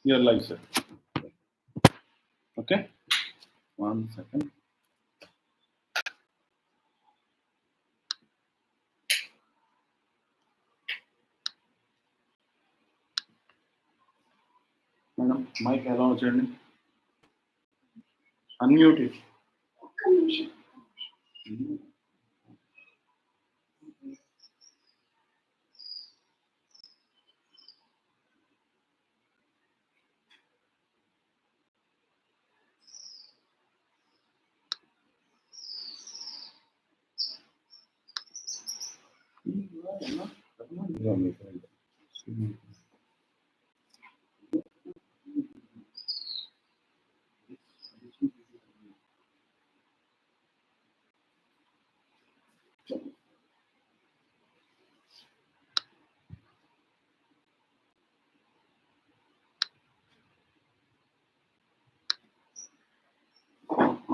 Your life, sir. Okay. 1 second. Madam, mic ఎలా వచ్చేయండి. Unmute it.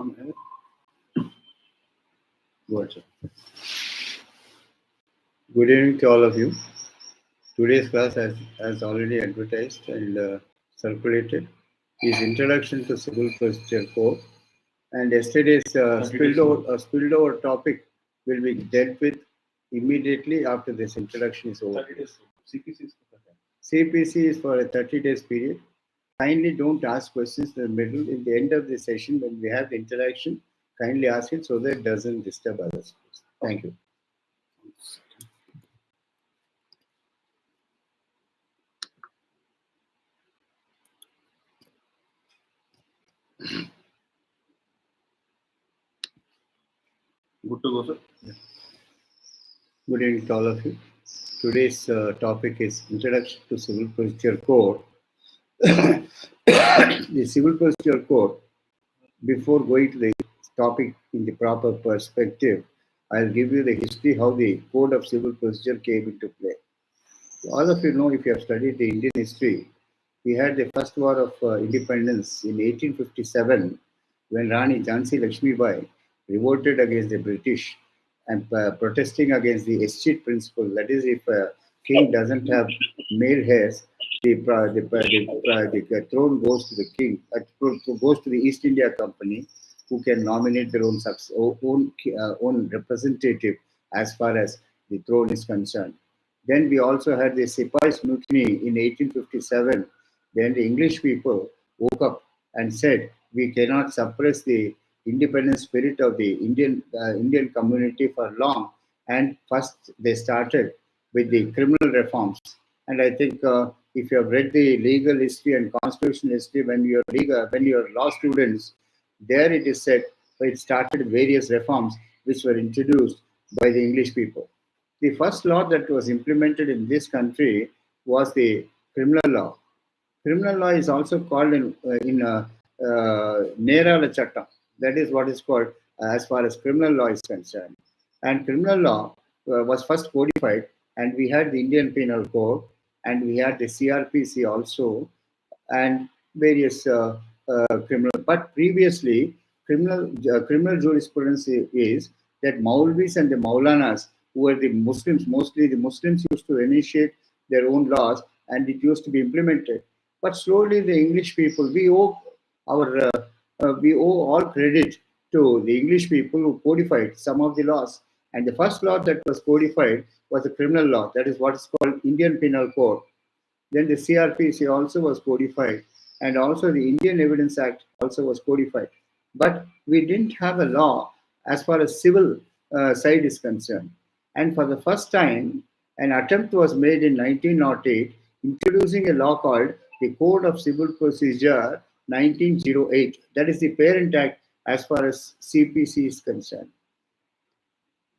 On air. Go ahead, sir. Good evening to all of you. Today's class, as already advertised and circulated, is Introduction to Civil Procedure Code. And yesterday's spilled over topic will be dealt with immediately after this introduction is over. 30 days. CPC is for that. CPC is for a 30 days period. Kindly don't ask questions in the middle. In the end of the session, when we have the interaction, kindly ask it so that it doesn't disturb others. Thank you. Good to go, sir. Yeah. Good evening to all of you. Today's topic is Introduction to Civil Procedure Code. The Civil Procedure Code, before going to the topic in the proper perspective, I'll give you the history how the Code of Civil Procedure came into play. All of you know, if you have studied the Indian history, we had the first war of independence in 1857 when Rani Jhansi Lakshmi Bai revolted against the British and protesting against the escheat principle. That is, if a king doesn't have male heirs, the throne goes to the king, goes to the East India Company, who can nominate their own representative as far as the throne is concerned. Then we also had the Sipahis Mutiny in 1857. Then the English people woke up and said, we cannot suppress the independent spirit of the Indian community for long. And first they started with the criminal reforms. And I think if you have read the legal history and constitutional history when you are law students, there it is said it started various reforms which were introduced by the English people. The first law that was implemented in this country was the criminal law. Criminal law is also called in Nerala Chattam. That is what is called as far as criminal law is concerned. And criminal law was first codified, and we had the Indian Penal Code, and we had the CRPC also, and various criminal. But previously, criminal jurisprudence is that Maulvis and the Maulanas, who were the Muslims, mostly the Muslims used to initiate their own laws, and it used to be implemented. But slowly, the English people, we owe all credit to the English people who codified some of the laws. And the first law that was codified was the criminal law. That is what is called Indian Penal Code. Then the CRPC also was codified, and also the Indian Evidence Act also was codified. But we didn't have a law as far as civil side is concerned. And for the first time, an attempt was made in 1908 introducing a law called the Code of Civil Procedure 1908. That is the parent act as far as CPC is concerned.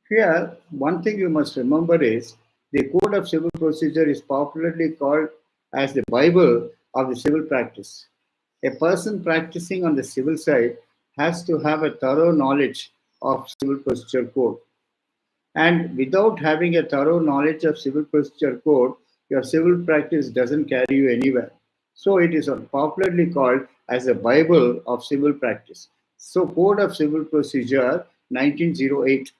Here, one thing you must remember is the Code of Civil Procedure is popularly called as the Bible of the civil practice. A person practicing on the civil side has to have a thorough knowledge of Civil Procedure Code. And without having a thorough knowledge of Civil Procedure Code, your civil practice doesn't carry you anywhere. So it is popularly called as the Bible of civil practice. So Code of Civil Procedure 1908.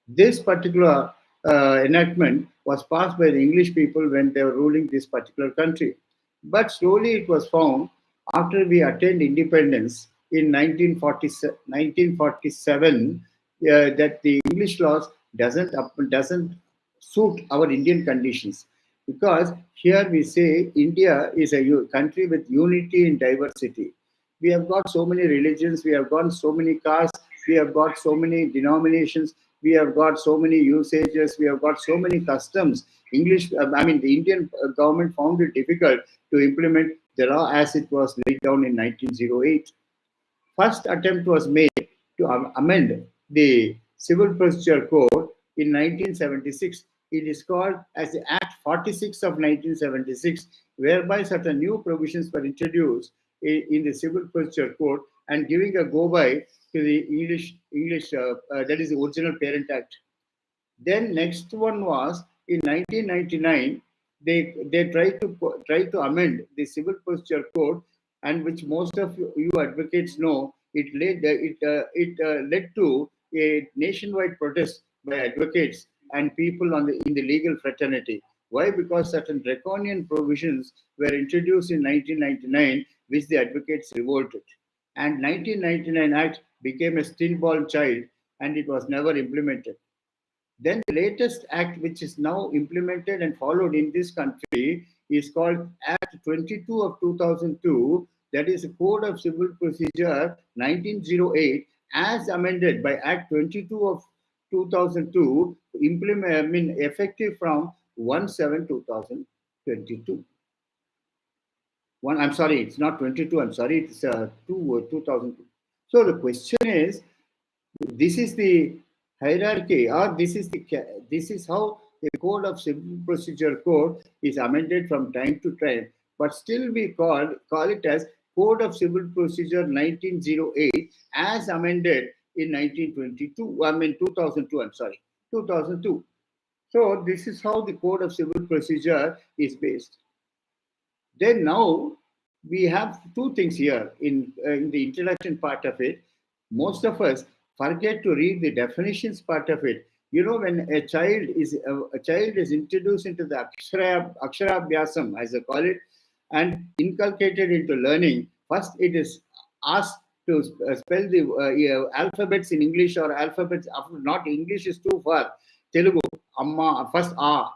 This particular enactment was passed by the English people when they were ruling this particular country. But slowly it was found after we attained independence in 1947 that the English laws doesn't suit our Indian conditions, because here we say India is a country with unity in diversity. We have got so many religions, we have got so many castes, we have got so many denominations, we have got so many usages, we have got so many customs. The Indian government found it difficult to implement the law as it was laid down in 1908. First attempt was made to amend the Civil Procedure Code in 1976. It is called as the Act 46 of 1976, whereby certain new provisions were introduced in the Civil Procedure Code and giving a go by to the that is the original Parent Act. Then next one was in 1999. They tried to amend the Civil Procedure Code, and which most of you advocates know. It led to a nationwide protest by advocates and people in the legal fraternity. Why? Because certain draconian provisions were introduced in 1999, which the advocates revolted. And 1999 Act became a stillborn child, and it was never implemented. Then the latest act, which is now implemented and followed in this country, is called Act 22 of 2002. That is a Code of Civil Procedure 1908, as amended by Act 22 of 2002, effective from 1/7/2022. I'm sorry, it's not 22. I'm sorry, it's 2002. So the question is, this is the hierarchy, or this is how the Code of Civil Procedure Code is amended from time to time. But still we call it as Code of Civil Procedure 1908 as amended in 1922. 2002. I'm sorry, 2002. So this is how the Code of Civil Procedure is based. Then now we have two things here in the introduction part of it. Most of us forget to read the definitions part of it. You know, when a child is introduced into the Aksharabhyasam, as I call it, and inculcated into learning, first it is asked to spell the alphabets in English, or alphabets, not English is too far. Telugu, Amma, first A,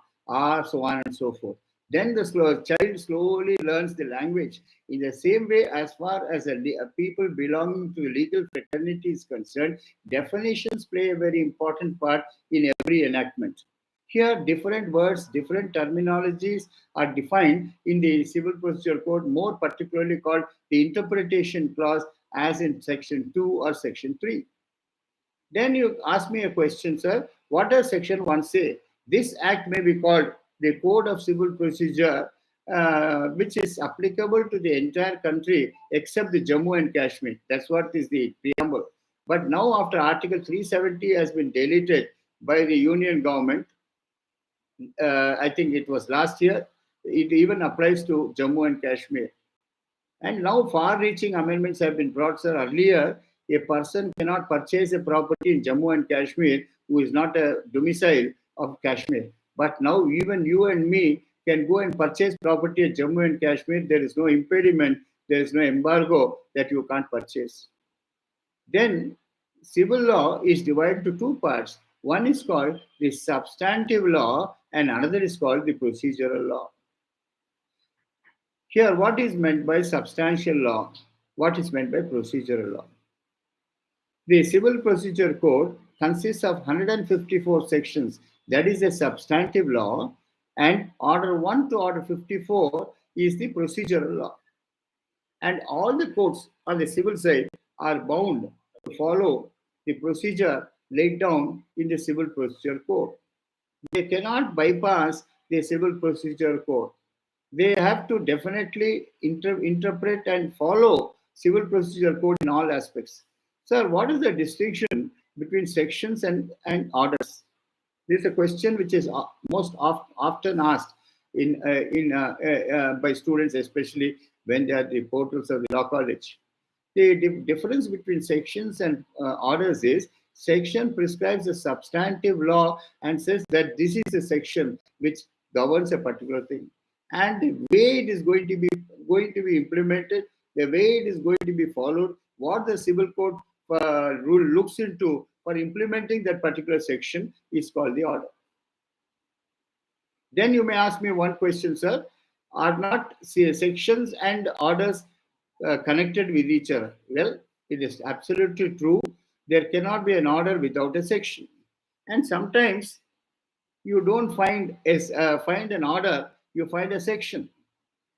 so on and so forth. Then the child slowly learns the language. In the same way, as far as a people belonging to the legal fraternity is concerned, definitions play a very important part in every enactment. Here, different words, different terminologies are defined in the Civil Procedure Code, more particularly called the interpretation clause, as in Section 2 or Section 3. Then you ask me a question, sir. What does Section 1 say? This act may be called the Code of Civil Procedure, which is applicable to the entire country except the Jammu and Kashmir. That's what is the preamble. But now, after Article 370 has been deleted by the Union government, I think it was last year, it even applies to Jammu and Kashmir. And now far-reaching amendments have been brought, sir. Earlier, a person cannot purchase a property in Jammu and Kashmir who is not a domicile of Kashmir. But now even you and me can go and purchase property in Jammu and Kashmir. There is no impediment, there is no embargo that you can't purchase. Then civil law is divided to two parts. One is called the substantive law and another is called the procedural law. Here, what is meant by substantial law? What is meant by procedural law? The Civil Procedure Code consists of 154 sections. That is a substantive law, and Order 1 to Order 54 is the procedural law. And all the courts on the civil side are bound to follow the procedure laid down in the Civil Procedure Code. They cannot bypass the Civil Procedure Code. They have to definitely interpret and follow Civil Procedure Code in all aspects. Sir, what is the distinction between sections and orders? This is a question which is most often asked by students, especially when they are at the portals of the law college. The difference between sections and orders is, section prescribes a substantive law and says that this is a section which governs a particular thing. and the way it is going to be implemented, the way it is going to be followed, what the civil code rule looks into for implementing that particular section is called the order. Then you may ask me one question, sir. Are not sections and orders connected with each other? Well, it is absolutely true. There cannot be an order without a section. And sometimes you don't find an order, you find a section.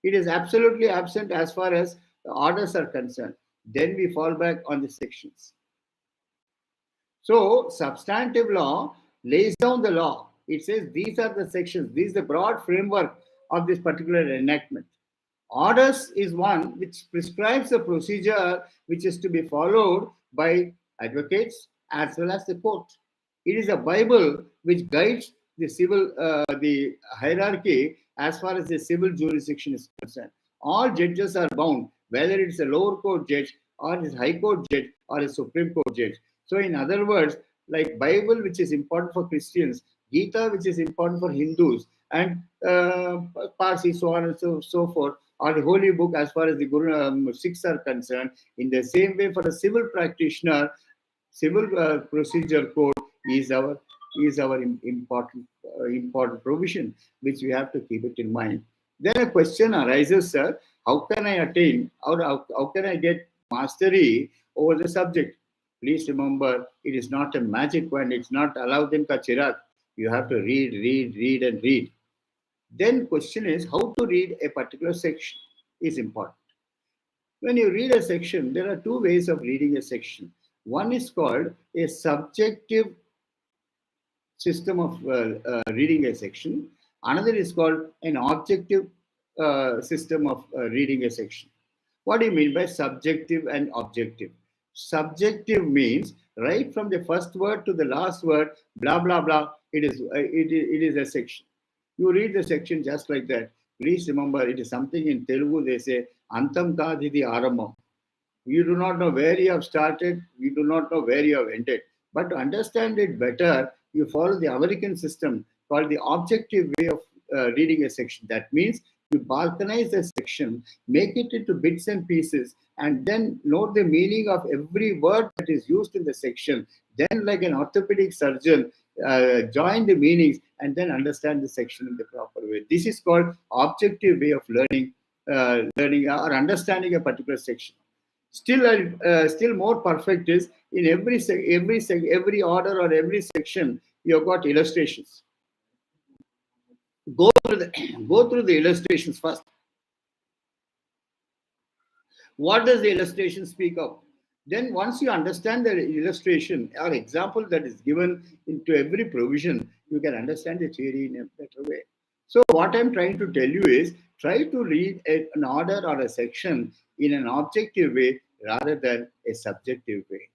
It is absolutely absent as far as the orders are concerned. Then we fall back on the sections. So, substantive law lays down the law. It says these are the sections, this is the broad framework of this particular enactment. Orders is one which prescribes the procedure which is to be followed by advocates as well as the court. It is a Bible which guides the hierarchy as far as the civil jurisdiction is concerned. All judges are bound, whether it's a lower court judge or a high court judge or a Supreme Court judge. So, in other words, like Bible, which is important for Christians, Gita, which is important for Hindus, and Parsi, so on and so forth, or the holy book as far as the Guru Sikhs are concerned. In the same way, for a civil practitioner, civil procedure code is our important provision, which we have to keep it in mind. Then a question arises, sir: how can I attain, or how can I get mastery over the subject? Please remember, it is not a magic wand. It's not Alauddin ka Chirag. You have to read, and read. Then question is how to read a particular section is important. When you read a section, there are two ways of reading a section. One is called a subjective system of reading a section. Another is called an objective system of reading a section. What do you mean by subjective and objective? Subjective means right from the first word to the last word, blah blah blah. It is a section. You read the section just like that. Please remember, it is something in Telugu they say, Antam kadidi arambam. You do not know where you have started, you do not know where you have ended. But to understand it better, you follow the American system called the objective way of reading a section. That means you balkanize a section, make it into bits and pieces, and then note the meaning of every word that is used in the section. Then, like an orthopedic surgeon, join the meanings and then understand the section in the proper way. This is called objective way of learning or understanding a particular section. Still more perfect is in every order or every section you've got illustrations. Go through the illustrations first. What does the illustration speak of? Then once you understand the illustration or example that is given into every provision, you can understand the theory in a better way. So what I'm trying to tell you is try to read an order or a section in an objective way rather than a subjective way.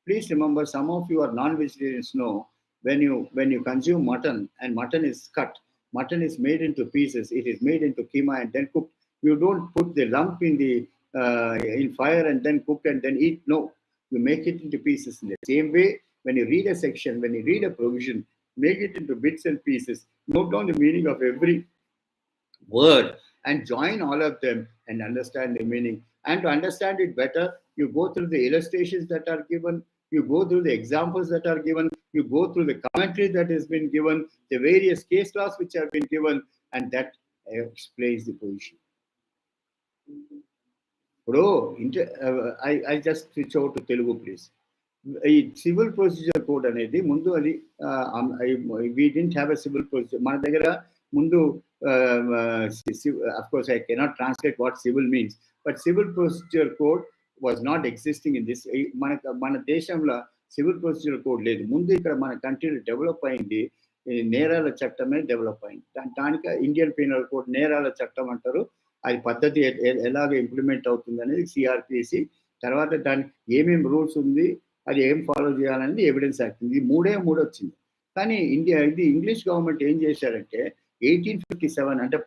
Please remember, some of you are non-vegetarians know when you consume mutton and mutton is cut, mutton is made into pieces, it is made into keema and then cooked. You don't put the lump in fire and then cook and then eat. No, you make it into pieces. In the same way, when you read a section, when you read a provision, make it into bits and pieces. Note down the meaning of every word and join all of them and understand the meaning. And to understand it better, you go through the illustrations that are given, you go through the examples that are given, you go through the commentary that has been given, the various case laws which have been given, and that explains the position. Bro, I just switch over to Telugu, please. ఈ civil procedure code అనేది ముందు అది we didn't have a civil procedure మన దగ్గర ముందు of course I cannot translate what civil means but civil procedure code was not existing in this మన దేశంలో civil procedure code లేదు. ముందు ఇక్కడ మన కంట్రీలో డెవలప్ అయింది నేరాల చట్టమే డెవలప్ అయింది. దానికి ఇండియన్ పీనల్ కోడ్ నేరాల చట్టం అంటారు. అది పద్ధతి ఎలాగ ఇంప్లిమెంట్ అవుతుంది అనేది సిఆర్పిసి. తర్వాత దానికి ఏమేమి రూల్స్ ఉంది, అది ఏం ఫాలో చేయాలనేది ఎవిడెన్స్ యాక్ట్. ఇది మూడు వచ్చింది. కానీ ఇంగ్లీష్ గవర్నమెంట్ ఏం చేశారంటే 1857 అంటే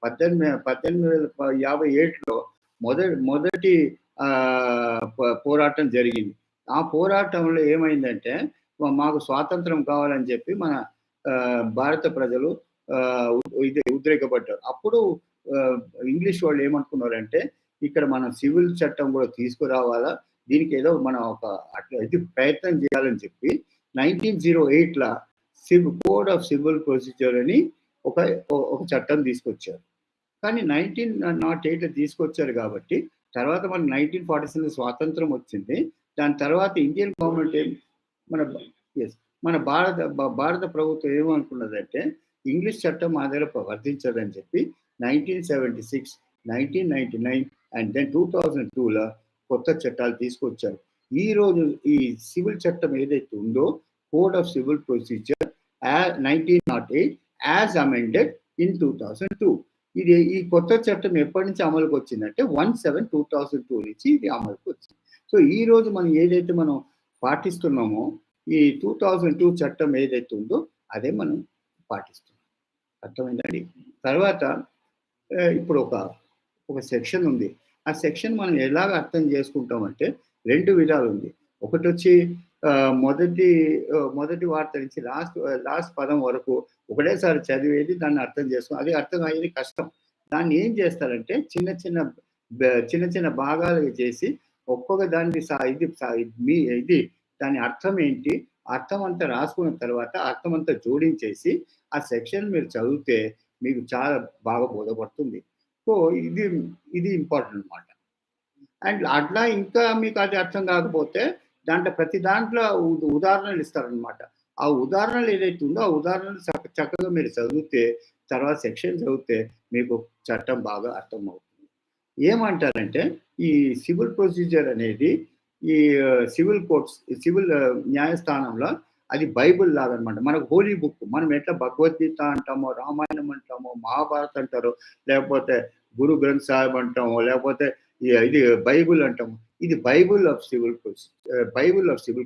1857లో మొదటి పోరాటం జరిగింది. ఆ పోరాటంలో ఏమైందంటే మాకు స్వాతంత్రం కావాలని చెప్పి మన భారత ప్రజలు ఇది ఉద్రేకపడ్డారు. అప్పుడు ఇంగ్లీష్ వాళ్ళు ఏమనుకున్నారంటే ఇక్కడ మనం సివిల్ చట్టం కూడా తీసుకురావాలా, దీనికి ఏదో మనం ఒక అట్లా ఇది ప్రయత్నం చేయాలని చెప్పి 1908లా కోడ్ ఆఫ్ సివిల్ ప్రొసీజర్ అని ఒక ఒక చట్టం తీసుకొచ్చారు. కానీ 1908లో తీసుకొచ్చారు కాబట్టి తర్వాత మన 1947 స్వాతంత్రం వచ్చింది. దాని తర్వాత ఇండియన్ గవర్నమెంట్ మన భారత ప్రభుత్వం ఏమనుకున్నదంటే ఇంగ్లీష్ చట్టం మా దగ్గర వర్తించదని చెప్పి 1976, 1999 అండ్ దెన్ 2002లో కొత్త చట్టాలు తీసుకొచ్చారు. ఈ రోజు ఈ సివిల్ చట్టం ఏదైతే ఉందో code of civil procedure 1908 as amended in 2002. ఇది ఈ కొత్త చట్టం ఎప్పటి నుంచి అమలుకి వచ్చిందంటే 1/7/2002 నుంచి ఇది అమలుకి వచ్చింది. సో ఈ రోజు మనం ఏదైతే మనం పాటిస్తున్నామో ఈ 2002 చట్టం ఏదైతే ఉందో అదే మనం పాటిస్తున్నాం. అర్థమైందండి. తర్వాత ఇప్పుడు ఒక సెక్షన్ ఉంది. ఆ సెక్షన్ మనం ఎలాగ అర్థం చేసుకుంటామంటే 2 విధాలు ఉంది. ఒకటి వచ్చి మొదటి వార్త నుంచి లాస్ట్ పదం వరకు ఒకటేసారి చదివేది, దాన్ని అర్థం చేసుకో అది అర్థం అయ్యేది కష్టం. దాన్ని ఏం చేస్తారంటే చిన్న చిన్న భాగాలుగా చేసి ఒక్కొక్క దాన్ని ఇది దాని అర్థం ఏంటి, అర్థం అంతా రాసుకున్న తర్వాత అర్థం అంతా జోడించేసి ఆ సెక్షన్ మీరు చదివితే మీకు చాలా బాగా బోధపడుతుంది. సో ఇది ఇంపార్టెంట్ అన్నమాట. అండ్ అట్లా ఇంకా మీకు అది అర్థం కాకపోతే ప్రతి దాంట్లో ఉదాహరణలు ఇస్తారనమాట. ఆ ఉదాహరణలు ఏదైతే ఉందో ఆ ఉదాహరణలు చక్కగా మీరు చదివితే తర్వాత సెక్షన్ చదివితే మీకు చట్టం బాగా అర్థం అవుతుంది. ఏమంటారంటే ఈ సివిల్ ప్రొసీజర్ అనేది ఈ సివిల్ న్యాయస్థానంలో అది బైబుల్ లాగా అనమాట. మనకు హోలీ బుక్. మనం ఎట్లా భగవద్గీత అంటామో, రామాయణం అంటామో, మహాభారత్ అంటారో, లేకపోతే గురు గ్రంథ్ సాహిబ్ అంటామో, లేకపోతే ఇది బైబుల్ అంటాము. ఇది బైబుల్ ఆఫ్ సివిల్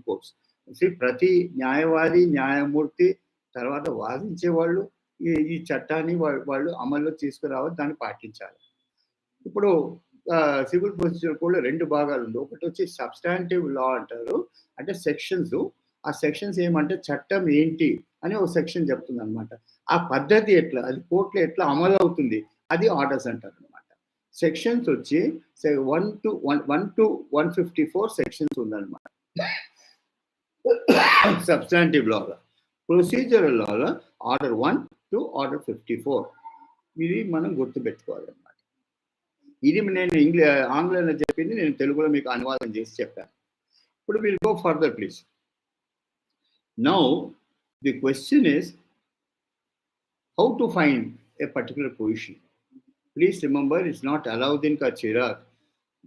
కోర్ట్స్. ప్రతి న్యాయవాది, న్యాయమూర్తి తర్వాత వాదించే వాళ్ళు ఈ చట్టాన్ని వాళ్ళు అమల్లో తీసుకురావాలి, దాన్ని పాటించాలి. ఇప్పుడు సివిల్ ప్రొసీజర్ కూడా 2 భాగాలు ఉంది. ఒకటి వచ్చి సబ్స్టాంటివ్ లా అంటారు, అంటే సెక్షన్స్. ఆ సెక్షన్స్ ఏమంటే చట్టం ఏంటి అని ఒక సెక్షన్ చెప్తుంది అనమాట. ఆ పద్ధతి ఎట్లా, అది కోర్టులో ఎట్లా అమలు అవుతుంది, అది ఆర్డర్స్ అంటారు అనమాట. సెక్షన్స్ వచ్చి 1 to 154 సెక్షన్స్ ఉందన్నమాట substantive Lalo. Procedural Lalo order 1 to order 54. ఇది మనం గుర్తుపెట్టుకోవాలన్నమాట. ఇది నేను ఆంగ్లంలో చెప్పింది నేను తెలుగులో మీకు అనువాదం చేసి చెప్పాను. ఇప్పుడు will go further please. Now the question is how to find a particular position. Please remember, it's not allowed in Chirag.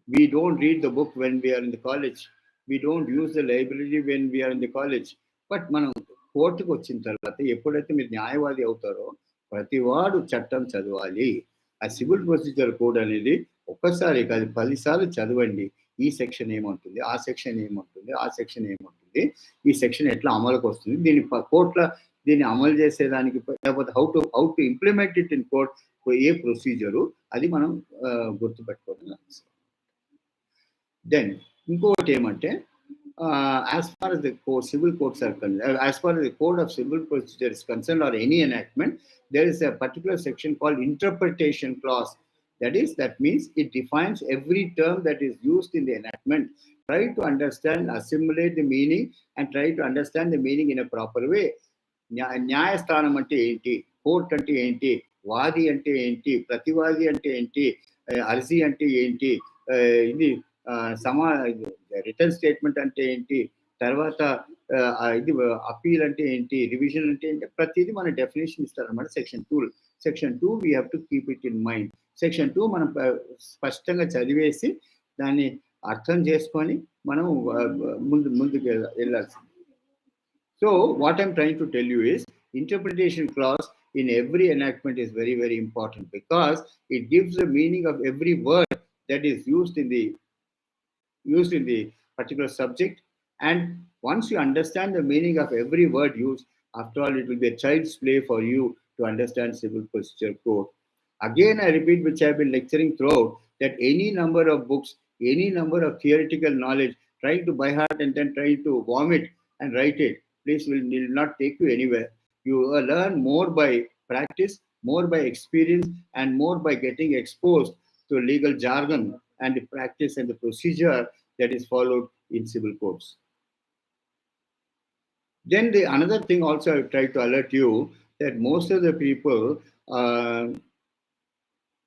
We don't read the book when we are in the college. We don't use the library when we are in the college. But మనం కోర్టుకు వచ్చిన తర్వాత ఎప్పుడైతే మీరు న్యాయవాది అవుతారో ప్రతి వాడు చట్టం చదవాలి. ఆ సివిల్ ప్రొసీజర్ కోడ్ అనేది ఒక్కసారి కాదు 10 సార్లు చదవండి. ఈ సెక్షన్ ఏమంటుంది, ఆ సెక్షన్ ఏమంటుంది, ఆ సెక్షన్ ఏమంటుంది, ఈ సెక్షన్ ఎట్లా అమలుకి వస్తుంది, దీన్ని అమలు చేసేదానికి లేకపోతే how to implement it in court, A procedure అది మనం గుర్తుపెట్టుకోవడం అవసరం. దెన్ ఇంకొకటి ఏమంటే as far as the civil courts are concerned, as far as the code of civil procedure is concerned or any enactment, there is a particular section called interpretation clause. That means it defines every term that is used in the enactment. Try to understand, assimilate the meaning and try to understand the meaning in a proper way. న్యాయస్థానం అంటే ఏంటి, court అంటే ఏంటి, వాది అంటే ఏంటి, ప్రతివాది అంటే ఏంటి, అర్జీ అంటే ఏంటి, ఇది రిటర్న్ స్టేట్మెంట్ అంటే ఏంటి, తర్వాత ఇది అపీల్ అంటే ఏంటి, రివిజన్ అంటే ఏంటి, ప్రతిదీ మన డెఫినేషన్ ఇస్తారన్నమాట section 2 we have to keep it in mind. Section 2 మనం స్పష్టంగా చదివేసి దాన్ని అర్థం చేసుకొని మనం ముందుకు వెళ్ళాల్సింది. So what I'm trying to tell you is interpretation clause in every enactment is very, very important because it gives the meaning of every word that is used in the particular subject. And once you understand the meaning of every word used, after all, it will be a child's play for you to understand civil procedure code. Again, I repeat, which I've been lecturing throughout, that any number of books, any number of theoretical knowledge, trying to by heart and then trying to vomit and write it, please will not take you anywhere. You learn more by practice, more by experience, and more by getting exposed to legal jargon and the practice and the procedure that is followed in civil courts. Then the another thing also I try to alert you that most of the people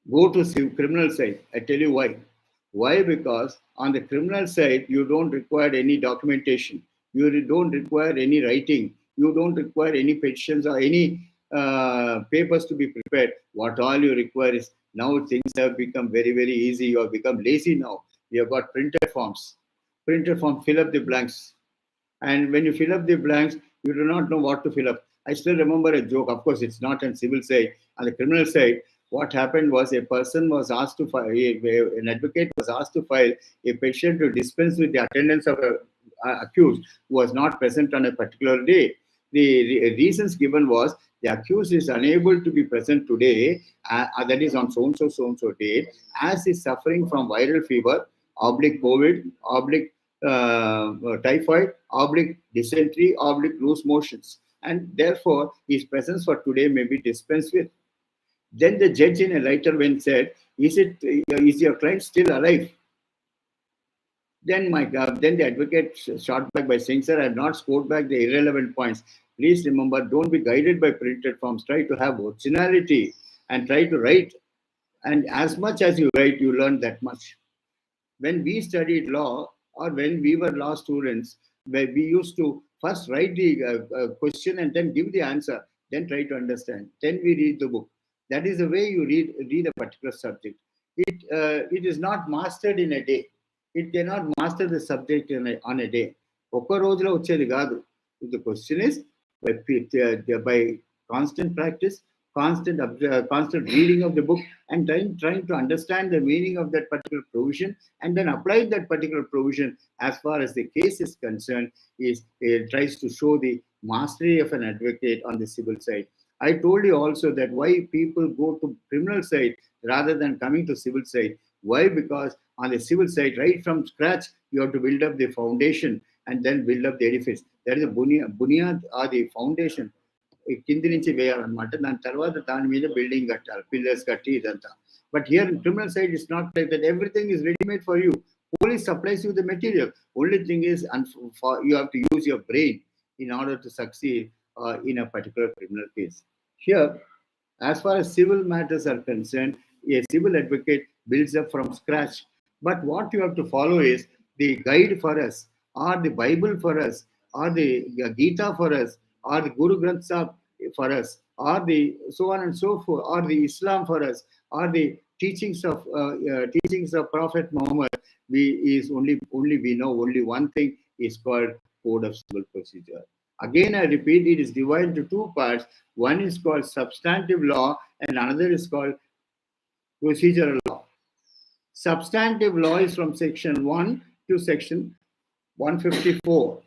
go to criminal side. I tell you why. Why? Because on the criminal side, you don't require any documentation. You don't require any writing. You don't require any petitions or any papers to be prepared. What all you require is now things have become very, very easy. You have become lazy now. You have got printed forms. Printed form, fill up the blanks. And when you fill up the blanks, you do not know what to fill up. I still remember a joke. Of course, it's not on civil side. On the criminal side, what happened was a person was asked to file, an advocate was asked to file a petition to dispense with the attendance of a accused who was not present on a particular day. The reasons given was the accused is unable to be present today, that is on so and so date, as is suffering from viral fever, oblique COVID, oblique typhoid, oblique dysentery, oblique loose motions, and therefore his presence for today may be dispensed with. Then the judge in a later when said, is your client still alive? Then then the advocate shot back by saying, sir, I have not scored back the irrelevant points. Please remember, don't be guided by printed forms. Try to have originality and try to write. And as much as you write, you learn that much. When we studied law or when we were law students, where we used to first write the question and then give the answer, then try to understand. Then we read the book. That is the way you read a particular subject. It is not mastered in a day. It cannot master the subject on a day. ఒక్క రోజులో వచ్చేది కాదు. The question is by constant practice, constant reading of the book, and trying to understand the meaning of that particular provision, and then apply that particular provision as far as the case is concerned, tries to show the mastery of an advocate on the civil side. I told you also that why people go to criminal side rather than coming to civil side. Why? Because on the civil side, right from scratch, you have to build up the foundation and then build up the edifice. That is the bunyad or the foundation. కింది నుంచి వేయాలన్నమాట. దాని తర్వాత దాని మీద building కట్టాలి, pillars కట్టి ఇదంతా. But here in criminal side it's not like that. Everything is readymade for you. Police supplies you the material. Only thing is, you have to use your brain in order to succeed in a particular criminal case. Here, as far as civil matters are concerned, a civil advocate builds up from scratch. But what you have to follow is the guide for us, or the Bible for us, or the Gita for us, or the Guru Granth Sahib for us, or the so on and so forth, or the Islam for us, or the teachings of Prophet Muhammad. We know only one thing is called Code of Civil Procedure. Again, I repeat, it is divided into two parts. One is called substantive law, and another is called procedural law. Substantive law is from section 1 to section 154.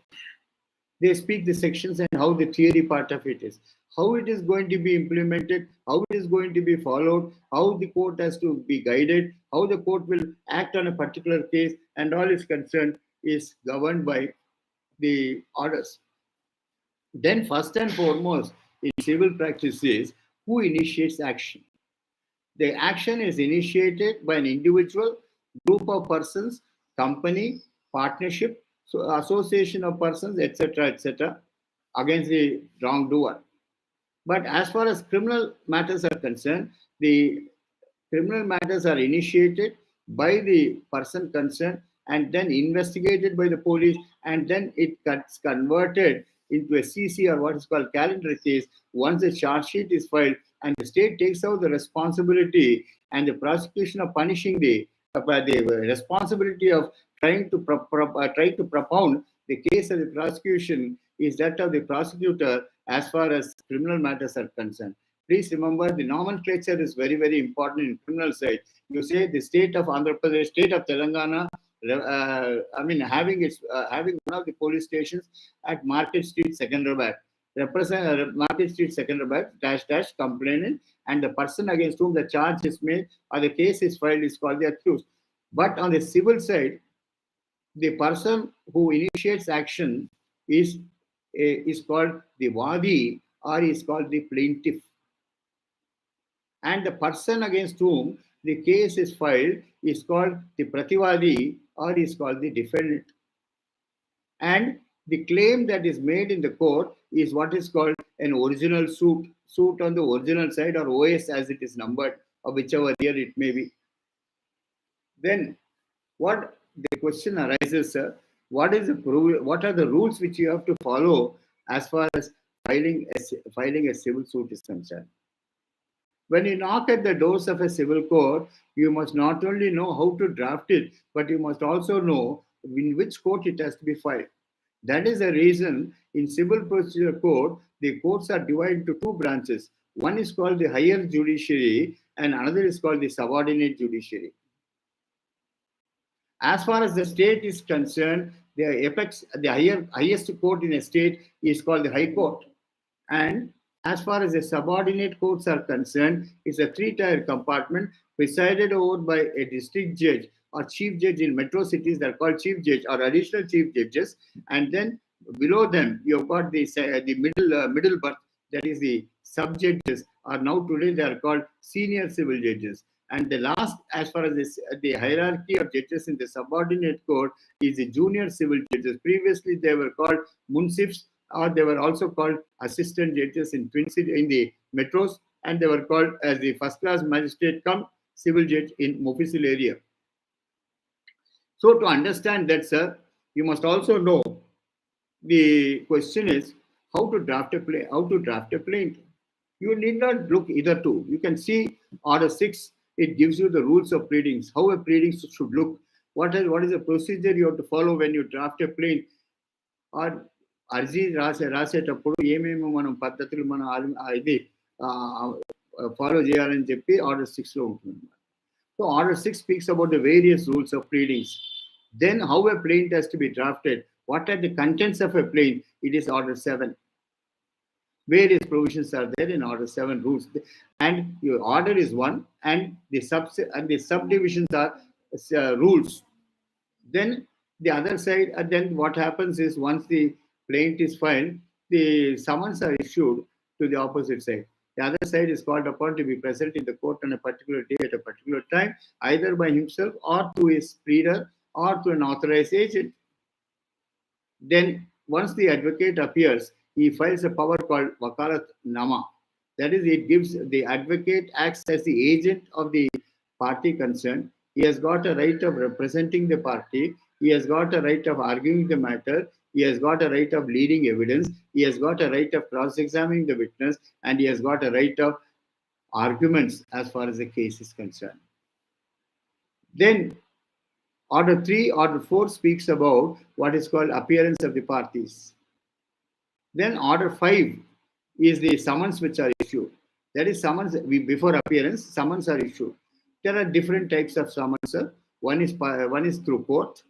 They speak the sections and how the theory part of it is, how it is going to be implemented, how it is going to be followed, how the court has to be guided, how the court will act on a particular case, and all is concerned is governed by the orders. Then first and foremost in civil practice is who initiates action. The action is initiated by an individual, group of persons, company, partnership, so association of persons, etc., against the wrongdoer. But as far as criminal matters are concerned, the criminal matters are initiated by the person concerned and then investigated by the police, and then it gets converted into a CC, or what is called calendar case, once the charge sheet is filed, and the state takes out the responsibility and the prosecution of punishing the responsibility of trying to propound the case of the prosecution is that of the prosecutor as far as criminal matters are concerned. Please remember, the nomenclature is very, very important in criminal side. You say the state of Andhra Pradesh, state of Telangana, having one of the police stations at Market Street, Secunderabad, Market Street, Secunderabad, -- complainant, and the person against whom the charge is made or the case is filed is called the accused. But on the civil side, the person who initiates action is called the wadi, or is called the plaintiff. and the person against whom the case is filed is called the prativadi or is called the defendant. And the claim that is made in the court is what is called an original suit on the original side, or OS as it is numbered, or whichever year it may be. Then what the question arises, sir, what are the rules which you have to follow as far as filing a civil suit is concerned? When you knock at the doors of a civil court, you must not only know how to draft it, but you must also know in which court it has to be filed. That is the reason in civil procedure court, the courts are divided into two branches. One is called the higher judiciary and another is called the subordinate judiciary. As far as the state is concerned, the highest court in a state is called the High Court. And as far as the subordinate courts are concerned, it's a three-tier compartment presided over by a district judge or chief judge in metro cities. They're called chief judge or additional chief judges. And then below them, you've got the middle berth, that is the sub judges, or now today they are called senior civil judges. And the last, as far as the hierarchy of judges in the subordinate court, is the junior civil judges. Previously, they were called munsifs, or they were also called assistant judges in the metros, and they were called as the first-class magistrate come civil judge in Mofussil area. So to understand that, sir, you must also know the question is how to draft a plaint. You need not look either to. You can see Order 6. It gives you the rules of pleadings, how a pleading should look. What is the procedure you have to follow when you draft a plaint? Or అర్జీ రాసేటప్పుడు ఏమేమి మనం పద్ధతులు మనం ఇది follow చేయాలని చెప్పి order 6లో ఉంటుంది. So order 6 speaks about the various rules of pleadings. Then how a plaint has to be drafted. What are the contents of a plaint? It is Order 7. Various provisions are there in Order 7 rules. And your order is one, and the subdivisions are rules. Then the other side, and then what happens is once the plaint is filed, the summons are issued to the opposite side. The other side is called upon to be present in the court on a particular day at a particular time, either by himself or through his pleader or to an authorized agent. Then once the advocate appears, he files a power called Wakalat Nama. That is, it gives the advocate acts as the agent of the party concerned. He has got a right of representing the party. He has got a right of arguing the matter. He has got a right of leading evidence. He has got a right of cross-examining the witness. And he has got a right of arguments as far as the case is concerned. Then Order 3, Order 4 speaks about what is called appearance of the parties. Then Order 5 is the summons which are issued. That is summons before appearance, summons are issued. There are different types of summons, sir. One is through court.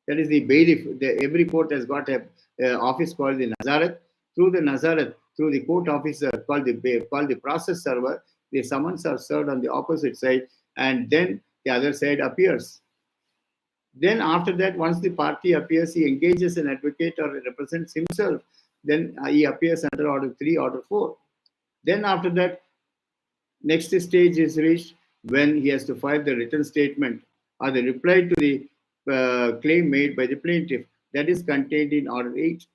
That is the bailiff. Every court has got a office called the Nazaret. Through the Nazaret, through the court officer called the process server, the summons are served on the opposite side, and then the other side appears. Then after that, once the party appears, he engages an advocate or represents himself. Then he appears under Order 3, Order 4. Then after that, next stage is reached when he has to file the written statement or the reply to the claim made by the plaintiff. That is contained in Order 8.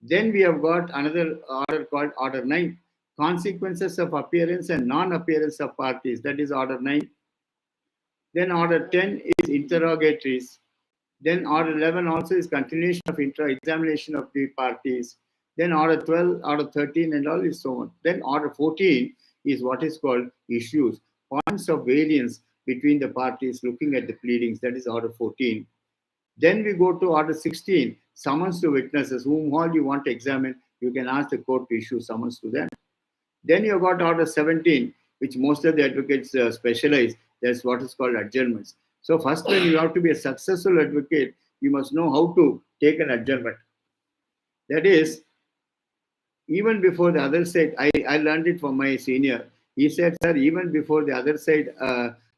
Then we have got another order called Order 9, consequences of appearance and non-appearance of parties. That is Order 9. Then Order 10 is interrogatories. Then Order 11 also is continuation of examination of the parties. Then Order 12, Order 13 and all is so on. Then Order 14 is what is called issues, points of variance between the parties looking at the pleadings. That is Order 14. Then we go to Order 16, summons to witnesses, whom all you want to examine, you can ask the court to issue summons to them. Then you got Order 17, which most of the advocates specialize. That's what is called adjournments. So first, when you have to be a successful advocate, you must know how to take an adjournment. That is, even before the other side, I learned it from my senior. He said, sir, even before the other side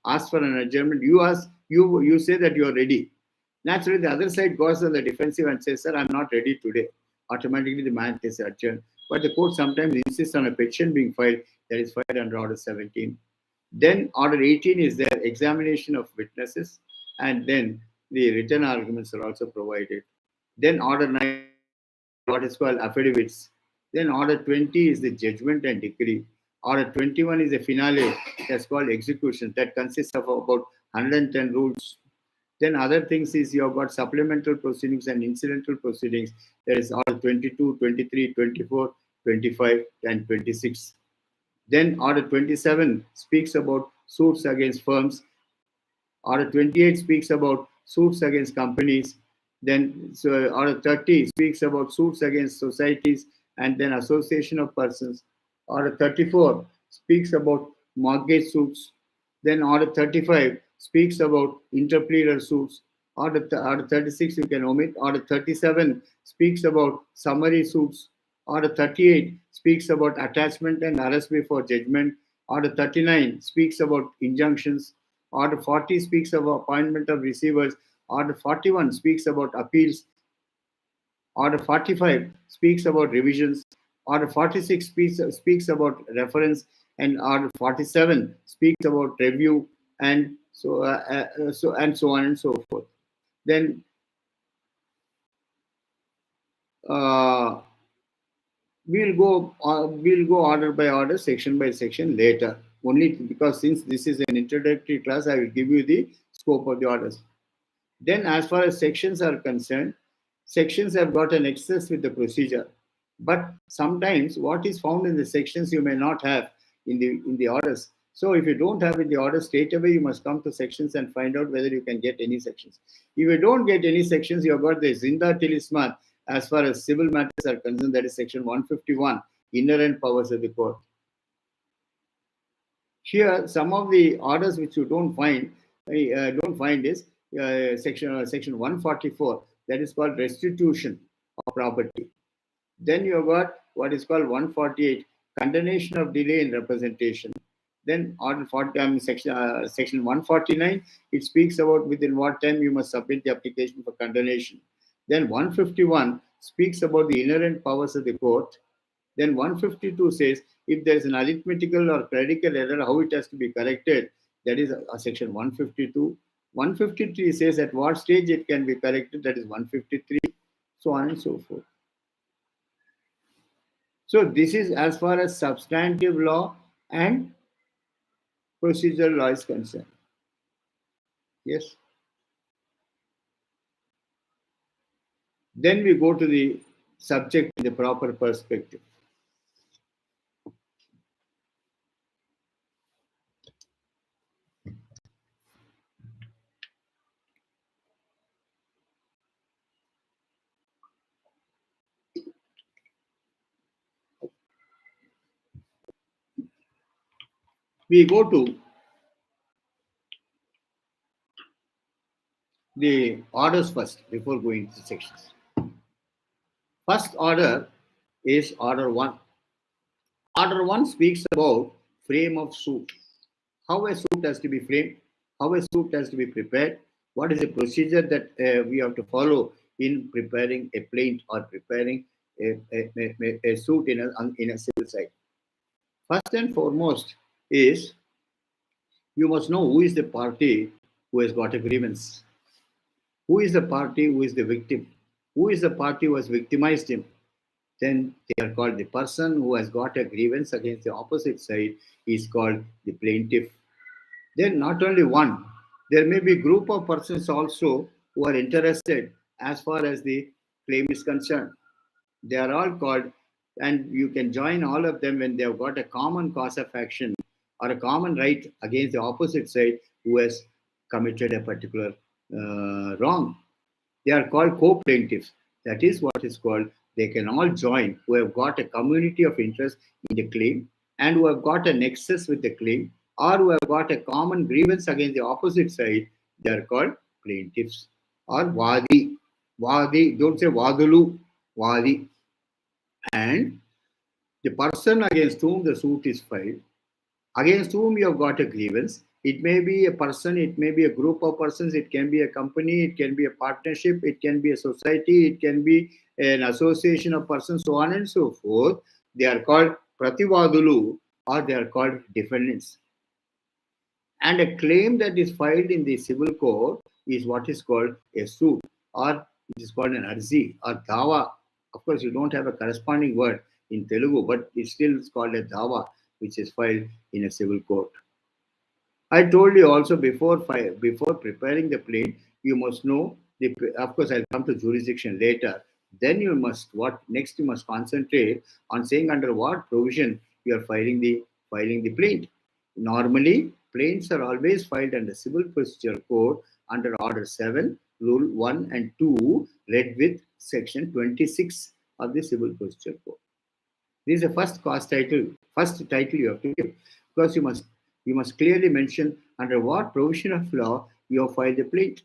asks for an adjournment, you say that you are ready. Naturally, the other side goes on the defensive and says, sir, I'm not ready today. Automatically, the man is adjourned. but the court sometimes insists on a petition being filed that is filed under Order 17. Then Order 18 is their examination of witnesses, and then the written arguments are also provided. Then Order 9, what is called affidavits. Then Order 20 is the judgment and decree. Order 21 is the finale, that's called execution, that consists of about 110 rules. Then other things is you have got supplemental proceedings and incidental proceedings. There is Order 22, 23, 24, 25, and 26. Then Order 27 speaks about suits against firms. Order 28 speaks about suits against companies. Then Order 30 speaks about suits against societies and then association of persons. Order 34 speaks about mortgage suits. Then Order 35 speaks about interpleader suits. Order 36 you can omit. Order 37 speaks about summary suits. Order 38 speaks about attachment and arrest before judgment. Order 39 speaks about injunctions. Order 40 speaks about appointment of receivers. Order 41 speaks about appeals. Order 45 speaks about revisions. Order 46 speaks about reference. And Order 47 speaks about review, and so on and so forth. Then we'll go order by order, section by section later. Only because since this is an introductory class, I will give you the scope of the orders. Then, as far as sections are concerned, sections have got an excess with the procedure. But sometimes what is found in the sections you may not have in the orders. So if you don't have in the order straight away, you must come to sections and find out whether you can get any sections. If you don't get any sections, you have got the Zinda Talisman as far as civil matters are concerned, that is section 151, inherent powers of the court. Here, some of the orders which you don't find is section 144, that is called restitution of property. Then you have got what is called 148, condemnation of delay in representation. Then Order 40, section 149, it speaks about within what time you must submit the application for condemnation. Then 151 speaks about the inherent powers of the court. Then 152 says if there is an arithmetical or clerical error, how it has to be corrected. That is section 152. 153 says at what stage it can be corrected. That is 153. So on and so forth. So this is as far as substantive law and procedural law is concerned. Yes. Then we go to the subject in the proper perspective. We go to the orders first before going to sections. First order is Order 1. Order 1 speaks about frame of suit. How a suit has to be framed, how a suit has to be prepared, what is the procedure that we have to follow in preparing a plaint or preparing a suit in a civil side. First and foremost is you must know who is the party who has got a grievance. Who is the party who is the victim? Who is the party who has victimized him? Then they are called the person who has got a grievance against the opposite side is called the plaintiff. Then not only one, there may be a group of persons also who are interested as far as the claim is concerned. They are all called, and you can join all of them when they have got a common cause of action or a common right against the opposite side who has committed a particular wrong. They are called co-plaintiffs. That is what is called, they can all join who have got a community of interest in the claim and who have got a nexus with the claim or who have got a common grievance against the opposite side. They are called plaintiffs or Vadi. Vadi, don't say Vadalu, Vadi. And the person against whom the suit is filed, against whom you have got a grievance, it may be a person, it may be a group of persons, it can be a company, it can be a partnership, it can be a society, it can be an association of persons, so on and so forth. They are called prativadulu or they are called defendants. And a claim that is filed in the civil court is what is called a suit, or it is called an arzi or dawa. Of course, you don't have a corresponding word in Telugu, but it still is called a dawa, which is filed in a civil court. I told you also before preparing the plea, you must know the. Of course, I'll come to jurisdiction later. Then you must what next you must concentrate on saying under what provision you are filing the plaint. Normally, plaints are always filed under Civil Procedure Code under Order 7, Rule 1 and 2, read with Section 26 of the Civil Procedure Code. This is the first title you have to give, because you must clearly mention under what provision of law you have filed the plaint.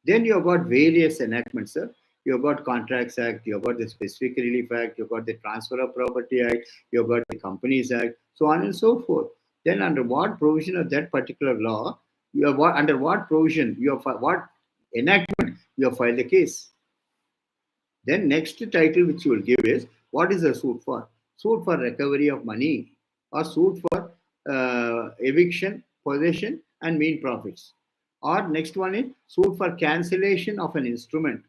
Then you have got various enactments, sir. You have got Contracts Act, you have got the Specific Relief Act, you have got the Transfer of Property Act, you have got the Companies Act, so on and so forth. Then under what provision of that particular law, you have under what provision, you have what enactment you have filed the case. Then next title which you will give is, what is the suit for? Suit for recovery of money, or suit for eviction, possession and mean profits. Or next one is suit for cancellation of an instrument.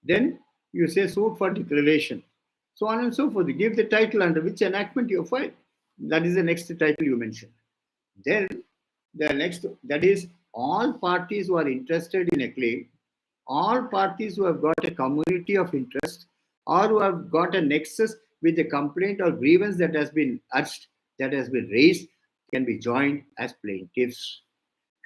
Then you say suit for declaration. So on and so forth. You give the title under which enactment you filed. That is the next title you mention. Then the next, that is all parties who are interested in a claim, all parties who have got a community of interest, or who have got a nexus with a complaint or grievance that has been urged, that has been raised, can be joined as plaintiffs.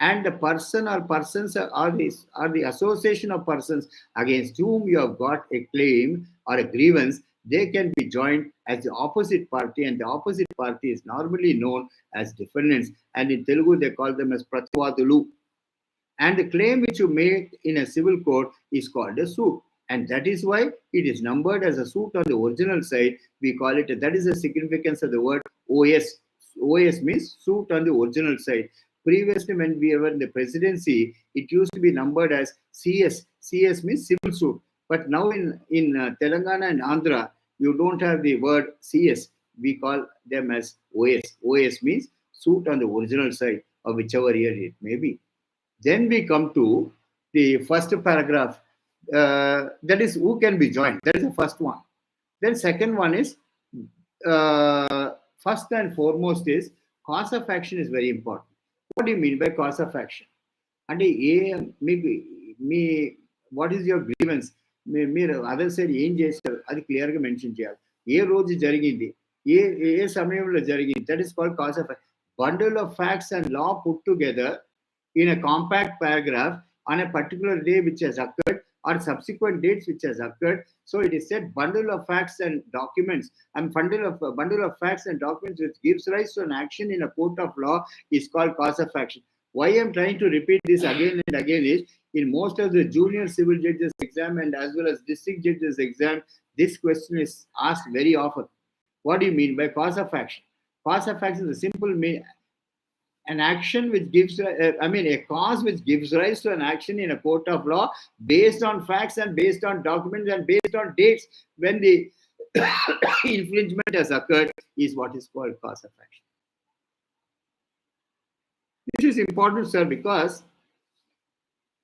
And the person or persons are the association of persons against whom you have got a claim or a grievance, they can be joined as the opposite party, and the opposite party is normally known as defendants, and in Telugu they call them as prativadulu. And the claim which you make in a civil court is called a suit. And that is why it is numbered as a suit on the original side. We call it, that is the significance of the word OS. OS means suit on the original side. Previously, when we were in the presidency, it used to be numbered as CS. CS means civil suit. But now in Telangana and Andhra, you don't have the word CS. We call them as OS. OS means suit on the original side, of whichever year it may be. Then we come to the first paragraph. That is who can be joined. That is the first one. Then second one is, first and foremost is, cause of action is very important. What do you mean by cause of action? And what is your grievance? మీరు other side ఏం చేశారు అది క్లియర్గా mention చేయాలి. ఏ రోజు జరిగింది, ఏ సమయంలో జరిగింది, that is called cause of bundle of facts and law put together in a compact paragraph on a particular day which has occurred or subsequent dates which has occurred. So it is said bundle of facts and documents, and bundle of facts and documents which gives rise to an action in a court of law is called cause of action. Why I am trying to repeat this again and again is, in most of the junior civil judges exam and as well as district judges exam, this question is asked very often. What do you mean by cause of action? Cause of action is a simple an action which gives, a cause which gives rise to an action in a court of law based on facts and based on documents and based on dates when the infringement has occurred is what is called cause of action. This is important, sir, because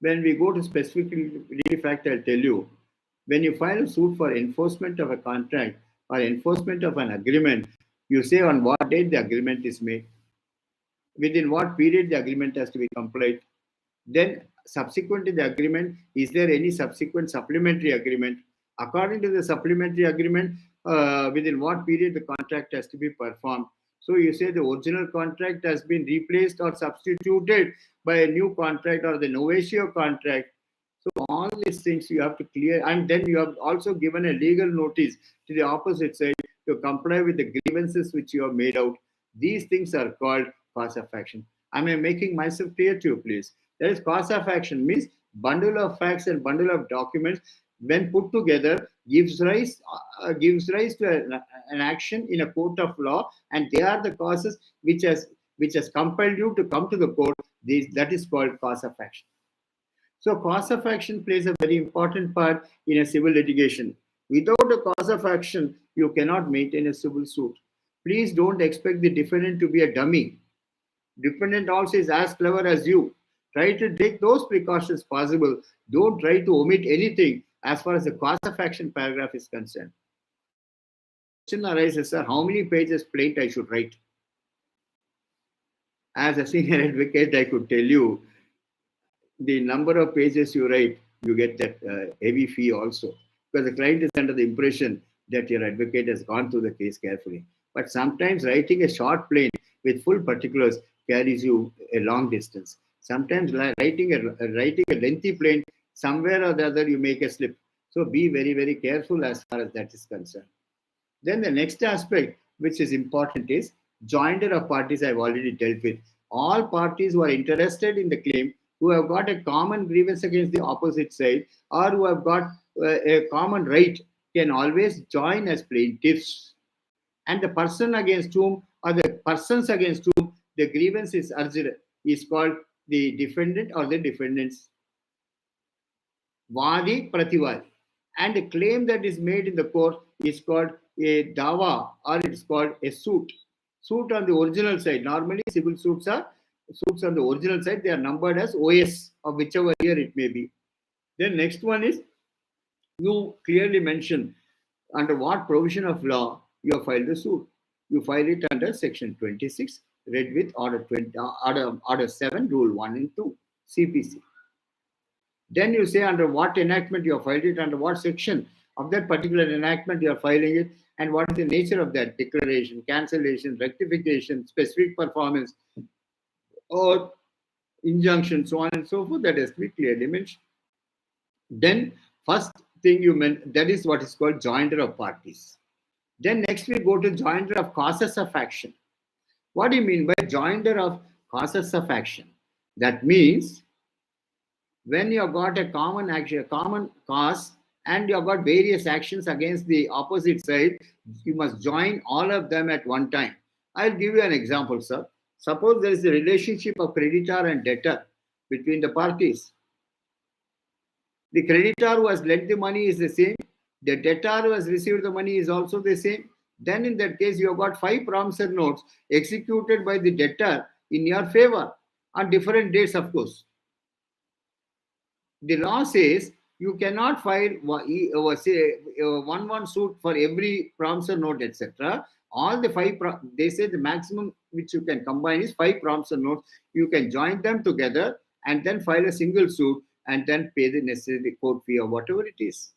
when we go to specific relief act, I'll tell you, when you file a suit for enforcement of a contract or enforcement of an agreement, you say on what date the agreement is made, within what period the agreement has to be complied. Then subsequent to the agreement, is there any subsequent supplementary agreement? According to the supplementary agreement, within what period the contract has to be performed. So you say the original contract has been replaced or substituted by a new contract or the novatio contract. So all these things you have to clear, and then you have also given a legal notice to the opposite side to comply with the grievances which you have made out. These things are called cause of action. Am I making myself clear to you, please? That is, cause of action means bundle of facts and bundle of documents when put together gives rise to an action in a court of law, and they are the causes which has compelled you to come to the court. That is called cause of action. So cause of action plays a very important part in a civil litigation. Without a cause of action, you cannot maintain a civil suit. Please don't expect the defendant to be a dummy. Defendant also is as clever as you. Try to take those precautions possible. Don't try to omit anything as far as the cause of action paragraph is concerned. Question arises, sir, how many pages plaint I should write? As a senior advocate, I could tell you the number of pages you write, you get that heavy fee also. Because the client is under the impression that your advocate has gone through the case carefully. But sometimes writing a short plaint with full particulars carries you a long distance. Sometimes writing a lengthy plaint, somewhere or the other you make a slip. So be very, very careful as far as that is concerned. Then the next aspect which is important is joinder of parties. I've already dealt with. All parties who are interested in the claim, who have got a common grievance against the opposite side, or who have got a common right, can always join as plaintiffs. And the person against whom, or the persons against whom the grievance is urged, is called the defendant or the defendants. Vadi Prativadi. And a claim that is made in the court is called a dawa, or it's called a suit. Suit on the original side. Normally, civil suits are suits on the original side. They are numbered as OS of whichever year it may be. Then next one is, you clearly mention under what provision of law you have filed the suit. You file it under section 26, read with order 20, order 7, rule 1 and 2, CPC. Then you say under what enactment you have filed it, under what section of that particular enactment you are filing it, and what is the nature of that declaration, cancellation, rectification, specific performance, or injunction, so on and so forth. That has to be clearly mentioned. Then first thing you meant, that is what is called joinder of parties. Then next we go to joinder of causes of action. What do you mean by joinder of causes of action? That means when you have got a common action, a common cause, and you have got various actions against the opposite side, you must join all of them at one time. I'll give you an example, sir. Suppose there is a relationship of creditor and debtor between the parties. The creditor who has lent the money is the same. The debtor who has received the money is also the same. Then in that case, you have got 5 promissory notes executed by the debtor in your favor on different dates, of course. The law says you cannot file one suit for every promissory note, etc. All the 5, they say the maximum which you can combine is 5 promissory notes. You can join them together and then file a single suit and then pay the necessary court fee or whatever it is.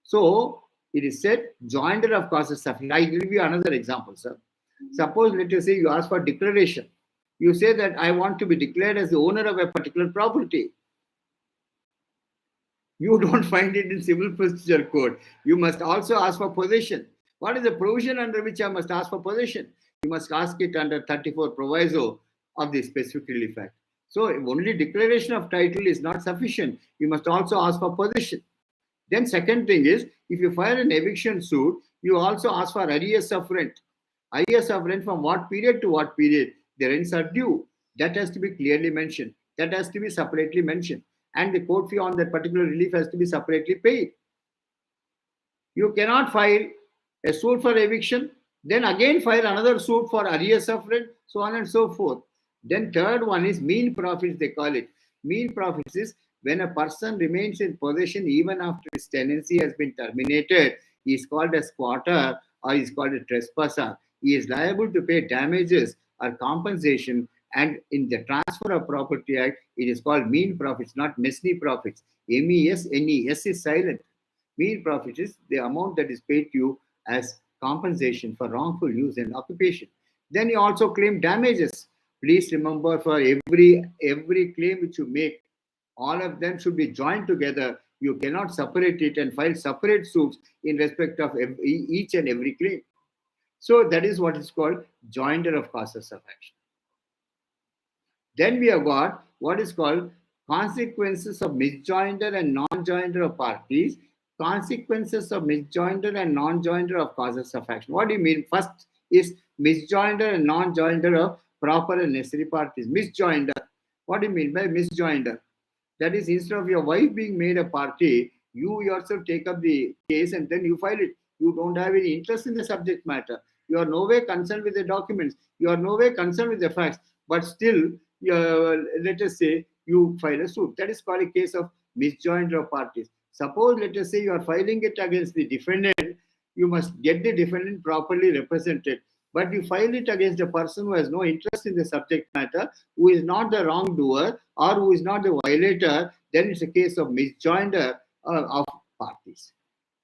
So it is said joinder of causes of action. I give you another example, sir. Suppose, let us say you ask for declaration. You say that I want to be declared as the owner of a particular property. You don't find it in civil procedure code. You must also ask for possession. What is the provision under which I must ask for possession? You must ask it under 34 proviso of the specific relief act. So only declaration of title is not sufficient. You must also ask for possession. Then second thing is, if you file an eviction suit, you also ask for arrears of rent. Arrears of rent from what period to what period the rents are due. That has to be clearly mentioned. That has to be separately mentioned. And the court fee on that particular relief has to be separately paid. You cannot file a suit for eviction, then again file another suit for arrears of rent, so on and so forth. Then third one is mean profits, they call it. Mean profits is when a person remains in possession even after his tenancy has been terminated. He is called a squatter or he is called a trespasser. He is liable to pay damages or compensation, and in the Transfer of Property Act, it is called mean profits, not mesne profits. MESNE, S is silent. Mean profit is the amount that is paid to you as compensation for wrongful use and occupation. Then you also claim damages. Please remember, for every claim which you make, all of them should be joined together. You cannot separate it and file separate suits in respect of each and every claim. So that is what is called joinder of causes of action. Then we have got what is called consequences of misjoinder and non-joinder of parties. Consequences of misjoinder and non-joinder of causes of action. What do you mean? First is misjoinder and non-joinder of proper and necessary parties. Misjoinder. What do you mean by misjoinder? That is, instead of your wife being made a party, You yourself take up the case and then you file it. You don't have any interest in the subject matter. You are no way concerned with the documents. You are no way concerned with the facts. But still, let us say you file a suit. That is called a case of misjoinder of parties. Suppose, let us say, you are filing it against the defendant. You must get the defendant properly represented. But you file it against a person who has no interest in the subject matter, who is not the wrongdoer or who is not the violator, then it's a case of misjoinder of parties.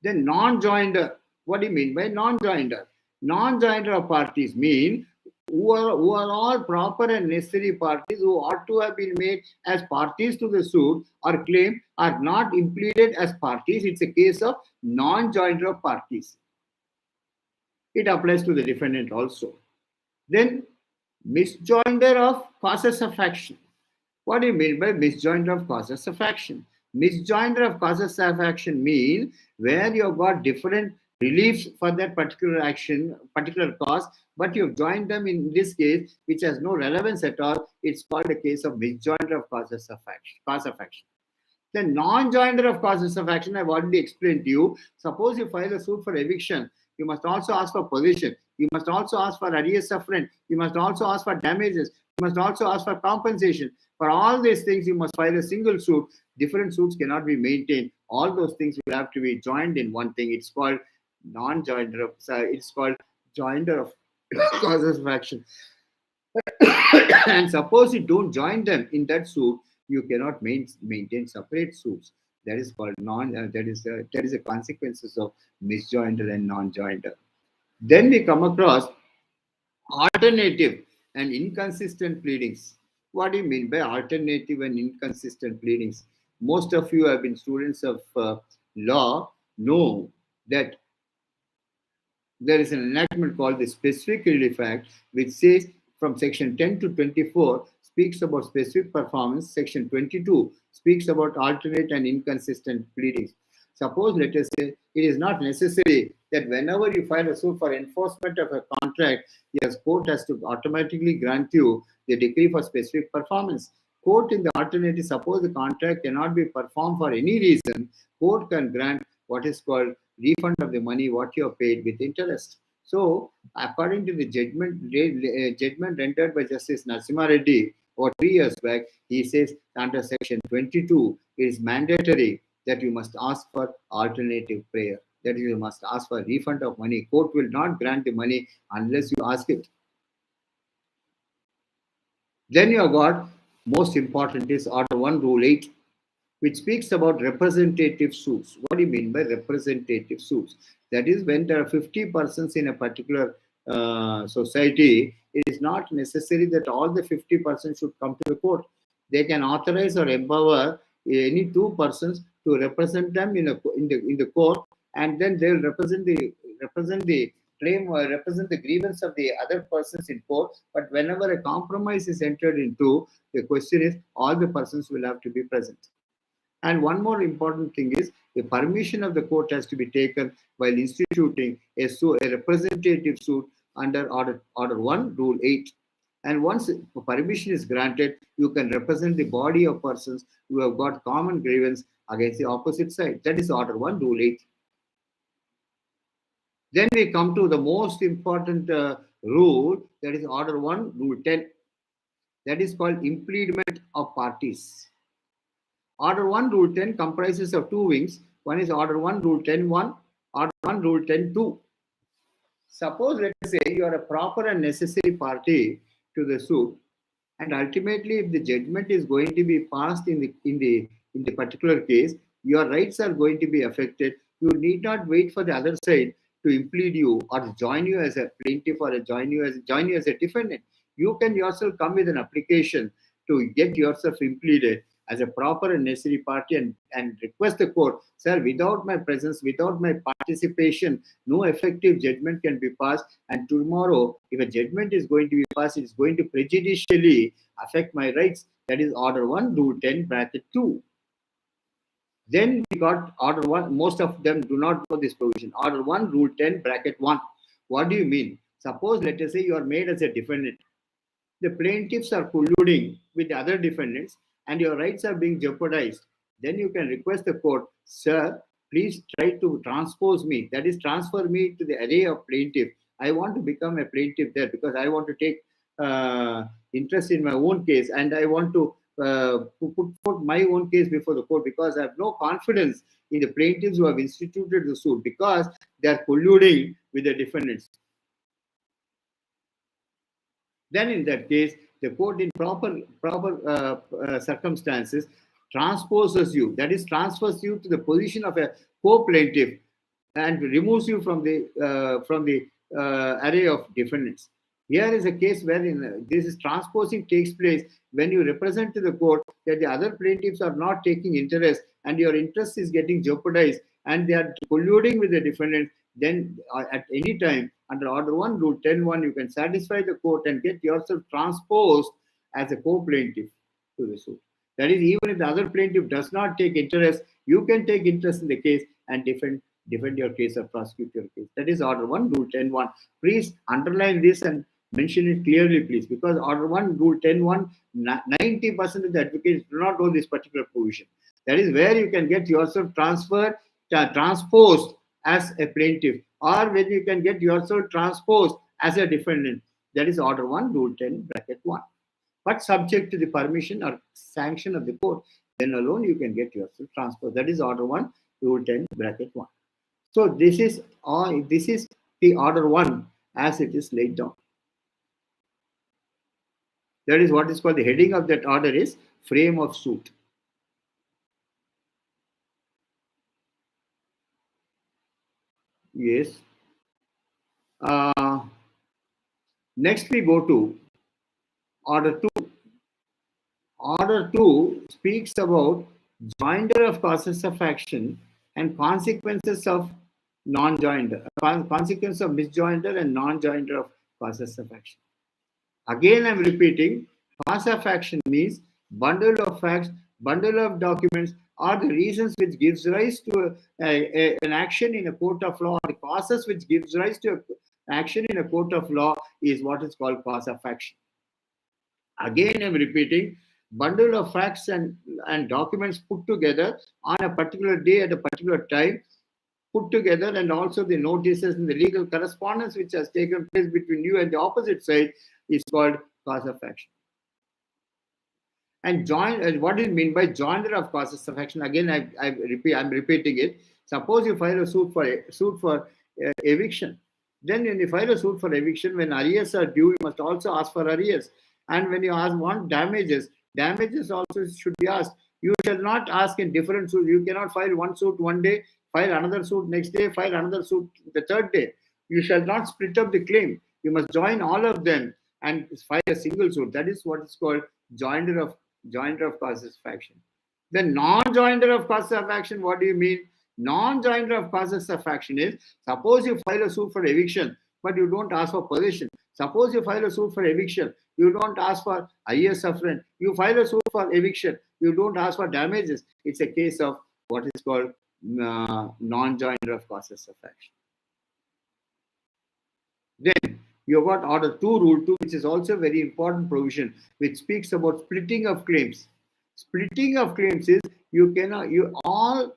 Then non-joinder, what do you mean by non-joinder? Non-joinder of parties mean who are all proper and necessary parties who ought to have been made as parties to the suit or claim are not impleaded as parties. It's a case of non-joinder of parties. It applies to the defendant also. Then misjoinder of causes of action. What do you mean by misjoinder of causes of action? Misjoinder of causes of action mean where you have got different reliefs for that particular action, particular cause, but you've joined them in this case, which has no relevance at all. It's called a case of misjoinder of causes of action, cause of action. The non-joinder of causes of action, I've already explained to you. Suppose you file a suit for eviction, you must also ask for possession. You must also ask for arrears of rent. You must also ask for damages. You must also ask for compensation. For all these things, you must file a single suit. Different suits cannot be maintained. All those things will have to be joined in one thing. It's called non-joinder of, it's called joinder of causes of action. And suppose you don't join them in that suit, you cannot maintain separate suits. That is called that is the consequences of misjoinder and non-joinder. Then we come across alternative and inconsistent pleadings. What do you mean by alternative and inconsistent pleadings? Most of you have been students of law, know that there is an enactment called the Specific Relief Act, which says from section 10 to 24 speaks about specific performance. Section 22 speaks about alternate and inconsistent pleadings. Suppose, let us say, it is not necessary that whenever you file a suit for enforcement of a contract, yes, court has to automatically grant you the decree for specific performance. Court in the alternative, suppose the contract cannot be performed for any reason, court can grant what is called refund of the money what you have paid with interest. So, according to the judgment rendered by Justice Narasimha Reddy over 3 years back, he says under section 22, it is mandatory that you must ask for alternative prayer. That is, you must ask for refund of money. Court will not grant the money unless you ask it. Then you have got, most important is Order 1, Rule 8, which speaks about representative suits. What do you mean by representative suits? That is, when there are 50 persons in a particular society, it is not necessary that all the 50 persons should come to the court. They can authorize or empower any 2 persons to represent them in the court, and then they will represent the claim or represent the grievance of the other persons in court. But whenever a compromise is entered into, the question is all the persons will have to be present. And one more important thing is the permission of the court has to be taken while instituting a representative suit under Order 1, Rule 8. And once permission is granted, you can represent the body of persons who have got common grievance against the opposite side. That is Order 1, Rule 8. Then we come to the most important rule, that is Order 1, Rule 10. That is called impleadment of parties. Order 1, Rule 10 comprises of 2 wings. One is Order 1, Rule 10.1, Order 1, Rule 10.2. Suppose, let us say, you are a proper and necessary party to the suit, and ultimately, if the judgment is going to be passed in the particular case, your rights are going to be affected. You need not wait for the other side to implead you or join you as a plaintiff or join you as a defendant. You can yourself come with an application to get yourself impleaded as a proper and necessary party and request the court, sir, without my presence, without my participation, no effective judgment can be passed. And tomorrow, if a judgment is going to be passed, it is going to prejudicially affect my rights. That is Order 1, Rule 10, bracket 2. Then we got Order 1. Most of them do not know this provision. Order 1, Rule 10, bracket 1. What do you mean? Suppose, let us say, you are made as a defendant. The plaintiffs are colluding with the other defendants, and your rights are being jeopardized. then you can request the court, sir, please try to transpose me, that is, transfer me to the array of plaintiff. I want to become a plaintiff there because I want to take interest in my own case, and I want to put forth my own case before the court because I have no confidence in the plaintiffs who have instituted the suit because they are colluding with the defendants. Then in that case, the court in proper circumstances transposes you, that is, transfers you to the position of a co-plaintiff and removes you from the array of defendants. Here is a case wherein this is transposing takes place when you represent to the court that the other plaintiffs are not taking interest and your interest is getting jeopardized and they are colluding with the defendant. Then at any time under Order 1, Rule 10.1, you can satisfy the court and get yourself transposed as a co-plaintiff to the suit. That is, even if the other plaintiff does not take interest, you can take interest in the case and defend your case or prosecute your case. That is Order 1, Rule 10.1. Please underline this and mention it clearly, please, because Order 1, Rule 10.1, 90% of the advocates do not know this particular provision. That is where you can get yourself transposed as a plaintiff, or when you can get yourself transposed as a defendant. That is Order 1, Rule 10, bracket 1. But subject to the permission or sanction of the court, then alone you can get yourself transposed. That is Order 1, Rule 10, bracket 1. So this is the Order 1 as it is laid down. That is what is called, the heading of that order is frame of suit. Yes. Next we go to Order 2. Order 2 speaks about joinder of causes of action and consequences of non-joinder, consequence of misjoinder and non-joinder of causes of action. Again, I'm repeating, cause of action means bundle of facts, bundle of documents, or the reasons which gives rise to an action in a court of law, or the causes which gives rise to an action in a court of law is what is called cause of action. Again, I'm repeating, bundle of facts and documents put together on a particular day at a particular time, put together, and also the notices and the legal correspondence which has taken place between you and the opposite side is called cause of action. And what do you mean by joinder of causes of action? Again, I'm repeating it. Suppose you file a suit for eviction. Then when you file a suit for eviction, when arrears are due, you must also ask for arrears. And when you want damages also should be asked. You shall not ask in different suits. You cannot file one suit one day, file another suit next day, file another suit the third day. You shall not split up the claim. You must join all of them and file a single suit. That is what is called joinder of causes of action. The non-joinder of causes of action, what do you mean? Non-joinder of causes of action is, suppose you file a suit for eviction, but you don't ask for possession. Suppose you file a suit for eviction, you don't ask for arrears of rent. You file a suit for eviction, you don't ask for damages. It's a case of what is called non-joinder of causes of action. Then you have got Order 2, Rule 2, which is also a very important provision, which speaks about splitting of claims. Splitting of claims is all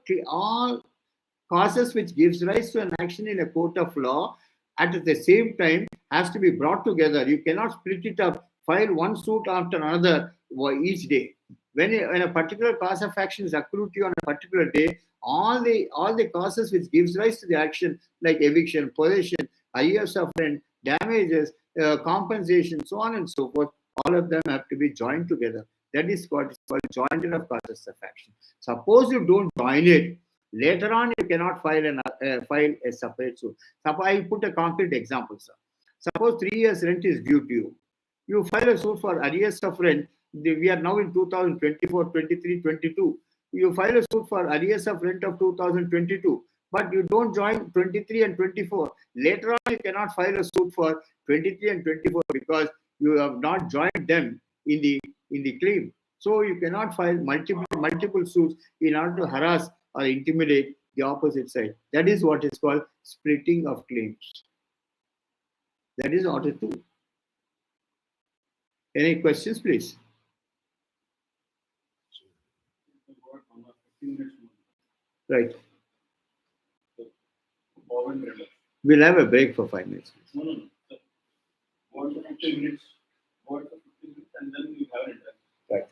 causes which gives rise to an action in a court of law at the same time has to be brought together. You cannot split it up, file one suit after another each day. When a particular cause of action is accrued to you on a particular day, all the causes which gives rise to the action, like eviction, possession, arrears of rent, damages, compensation, so on and so forth, all of them have to be joined together. That is what is called joinder of causes of action. Suppose you don't join it, later on you cannot file a separate suit. Suppose I put a concrete example, sir. Suppose 3 years rent is due to you. You file a suit for arrears of rent. We are now in 2024, 23, 22. You file a suit for arrears of rent of 2022, but you don't join 23 and 24. Later on, you cannot file a suit for 23 and 24 because you have not joined them in the claim. So you cannot file multiple suits in order to harass or intimidate the opposite side. That is what is called splitting of claims. That is Order 2. Any questions, please? Right. Forward trailer. We'll have a break for 5 minutes. No, no, no. Sir. What for 15 minutes? What for 15 minutes, and then you have an interaction. Right.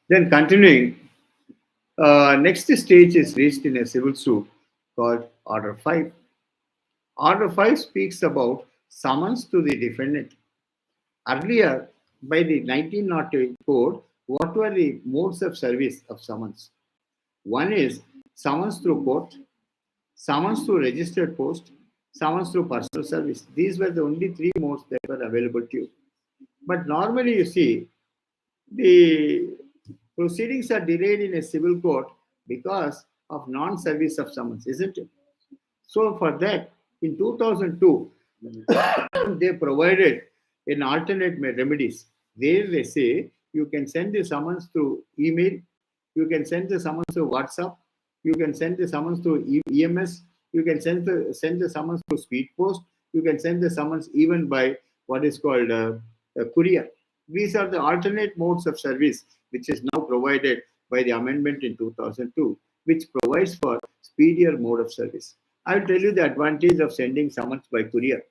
Then continuing, next stage is reached in a civil suit called Order 5. Order 5 speaks about summons to the defendant. Earlier, by the 1908 code, what were the modes of service of summons? One is summons through court, summons through registered post, summons through personal service. These were the only three modes that were available to you. But normally, you see, the proceedings are delayed in a civil court because of non-service of summons, isn't it? So for that, in 2002, they provided an alternate remedies. There they say you can send the summons through email, you can send the summons through WhatsApp, you can send the summons through EMS, you can send the summons through speed post, you can send the summons even by what is called a courier. These are the alternate modes of service which is now provided by the amendment in 2002, which provides for speedier mode of service. I will tell you the advantage of sending summons by courier.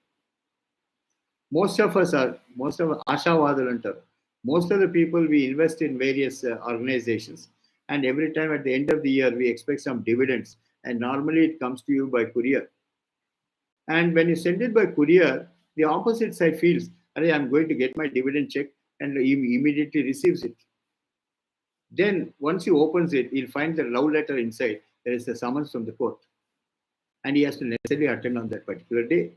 Most of Ashavadalantar, most of the people we invest in various organizations, and every time at the end of the year we expect some dividends, and normally it comes to you by courier. And when you send it by courier, the opposite side feels, I'm going to get my dividend check, and he immediately receives it. Then once he opens it, he'll find the love letter inside. There is a summons from the court, and he has to necessarily attend on that particular day.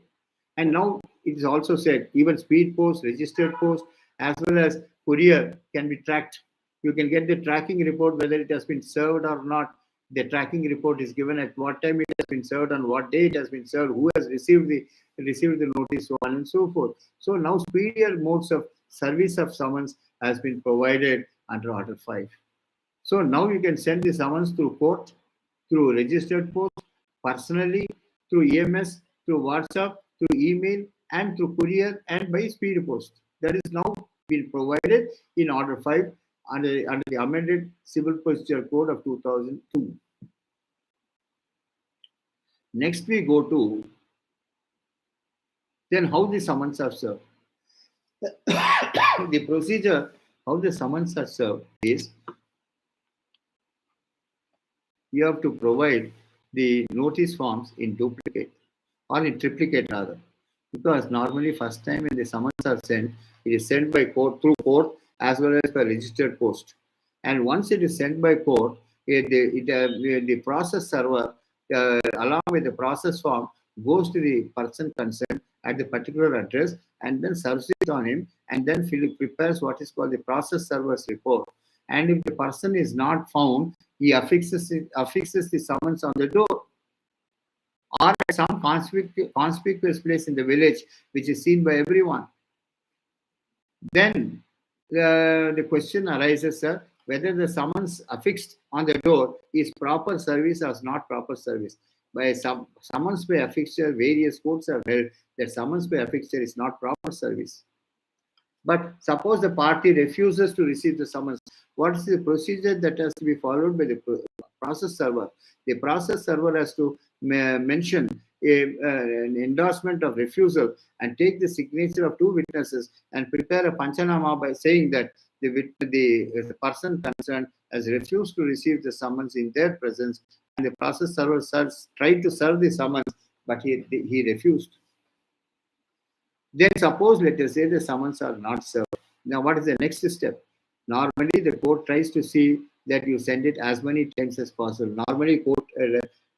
And now it is also said even speed post, registered post, as well as courier can be tracked. You can get the tracking report whether it has been served or not. The tracking report is given at what time it has been served, on what day it has been served, who has received the notice, so on and so forth. So now speedier modes of service of summons has been provided under Order 5. So now you can send the summons through court, through registered post, personally, through EMS, through WhatsApp, through email, and through courier, and by speed post. That is now been provided in Order 5 under the amended Civil Procedure Code of 2002. Next we go to then how the summons are served. The procedure, how the summons are served is you have to provide the notice forms in duplicate or in triplicate rather, because normally first time when the summons are sent, it is sent by court through court as well as by registered post. And once it is sent by court, the process server along with the process form goes to the person concerned at the particular address and then serves it on him, and then prepares what is called the process server's report. And if the person is not found, he affixes the summons on the door or at some conspicuous place in the village which is seen by everyone. Then the question arises, sir, whether the summons affixed on the door is proper service or not proper service. By summons by affixture, various courts have held that summons by affixture is not proper service. But suppose the party refuses to receive the summons, what is the procedure that has to be followed by the process server? The process server has to mention an endorsement of refusal and take the signature of two witnesses and prepare a panchanama by saying that the person concerned has refused to receive the summons in their presence, and the process server tried to serve the summons, but he refused. Then suppose, let us say, the summons are not served. Now what is the next step? Normally the court tries to see that you send it as many times as possible. Normally court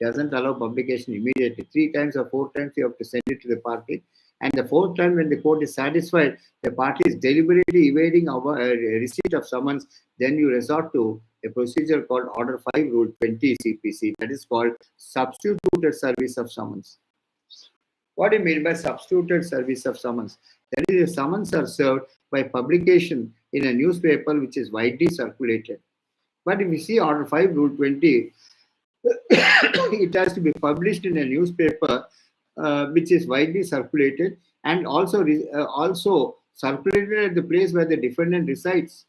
doesn't allow publication immediately. 3 times or 4 times you have to send it to the party. And the 4th time when the court is satisfied, the party is deliberately evading our receipt of summons, then you resort to a procedure called Order 5 Rule 20 CPC. That is called substituted service of summons. What do you mean by substituted service of summons? That is, the summons are served by publication in a newspaper which is widely circulated. But if you see Order 5 Rule 20, it has to be published in a newspaper which is widely circulated and also circulated at the place where the defendant resides.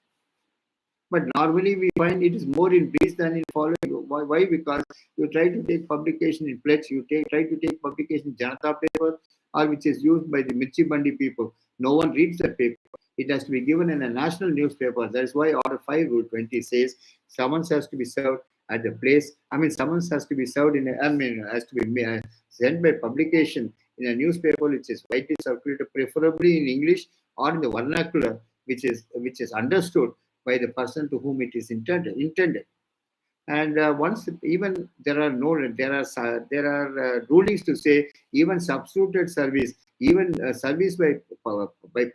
But normally we find it is more in breeze than in following. Why? Because you try to take publication in pledge, try to take publication in Janata paper, or which is used by the Mirchi Bandi people. No one reads that paper. It has to be given in a national newspaper. That is why Order 5 Rule 20 says summons has to be served at the place. I mean, summons has to be served has to be sent by publication in a newspaper which is widely circulated, preferably in English or in the vernacular, which is understood by the person to whom it is intended. And once even there are rulings to say even substituted service, even service by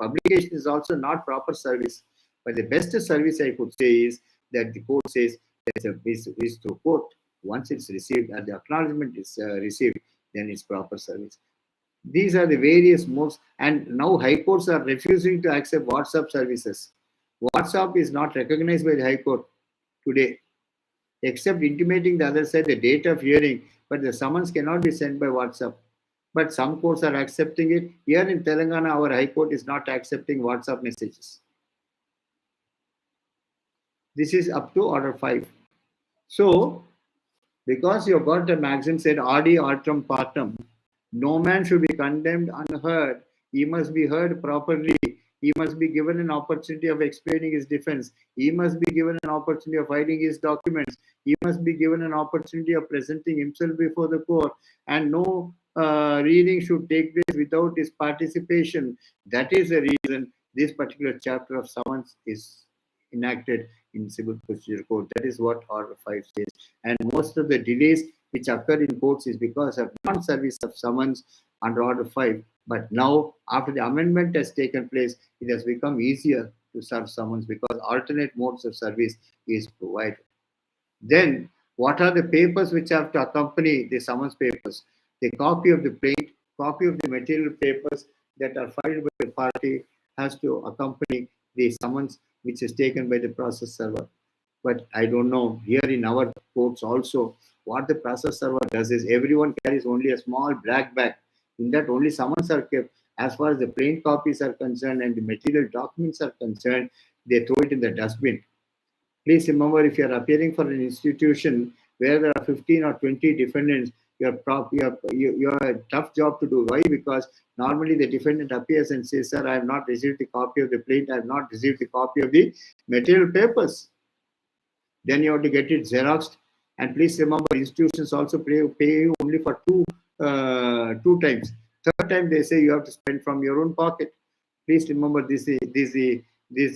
publication is also not proper service. But the best service I could say is that the court says is through court. Once it's received and the acknowledgement is received, then it's proper service. These are the various modes, and now high courts are refusing to accept WhatsApp services. WhatsApp is not recognized by the High Court today, except intimating the other side the date of hearing, but the summons cannot be sent by WhatsApp. But some courts are accepting it. Here in Telangana, our High Court is not accepting WhatsApp messages. This is up to Order 5. So, because you got the maxim said, Adi Artem Partem, no man should be condemned unheard. He must be heard properly. He must be given an opportunity of explaining his defense. He must be given an opportunity of hiding his documents. He must be given an opportunity of presenting himself before the court. And no reading should take place without his participation. That is the reason this particular chapter of summons is enacted in Civil Procedure Code. That is what Order 5 says. And most of the delays which occur in courts is because of non-service of summons under Order 5. But now, after the amendment has taken place, it has become easier to serve summons because alternate modes of service is provided. Then, what are the papers which have to accompany the summons papers? The copy of the plaint, copy of the material papers that are filed by the party has to accompany the summons which is taken by the process server. But I don't know, here in our courts also, what the process server does is everyone carries only a small black bag. In that, only summons are kept. As far as the plain copies are concerned and the material documents are concerned, they throw it in the dustbin. Please remember, if you are appearing for an institution where there are 15 or 20 defendants, you have a tough job to do. Why? Because normally the defendant appears and says, sir, I have not received the copy of the plaint, I have not received the copy of the material papers. Then you have to get it xeroxed. And please remember, institutions also pay you only for two times. Third time they say you have to spend from your own pocket. Please remember, this is the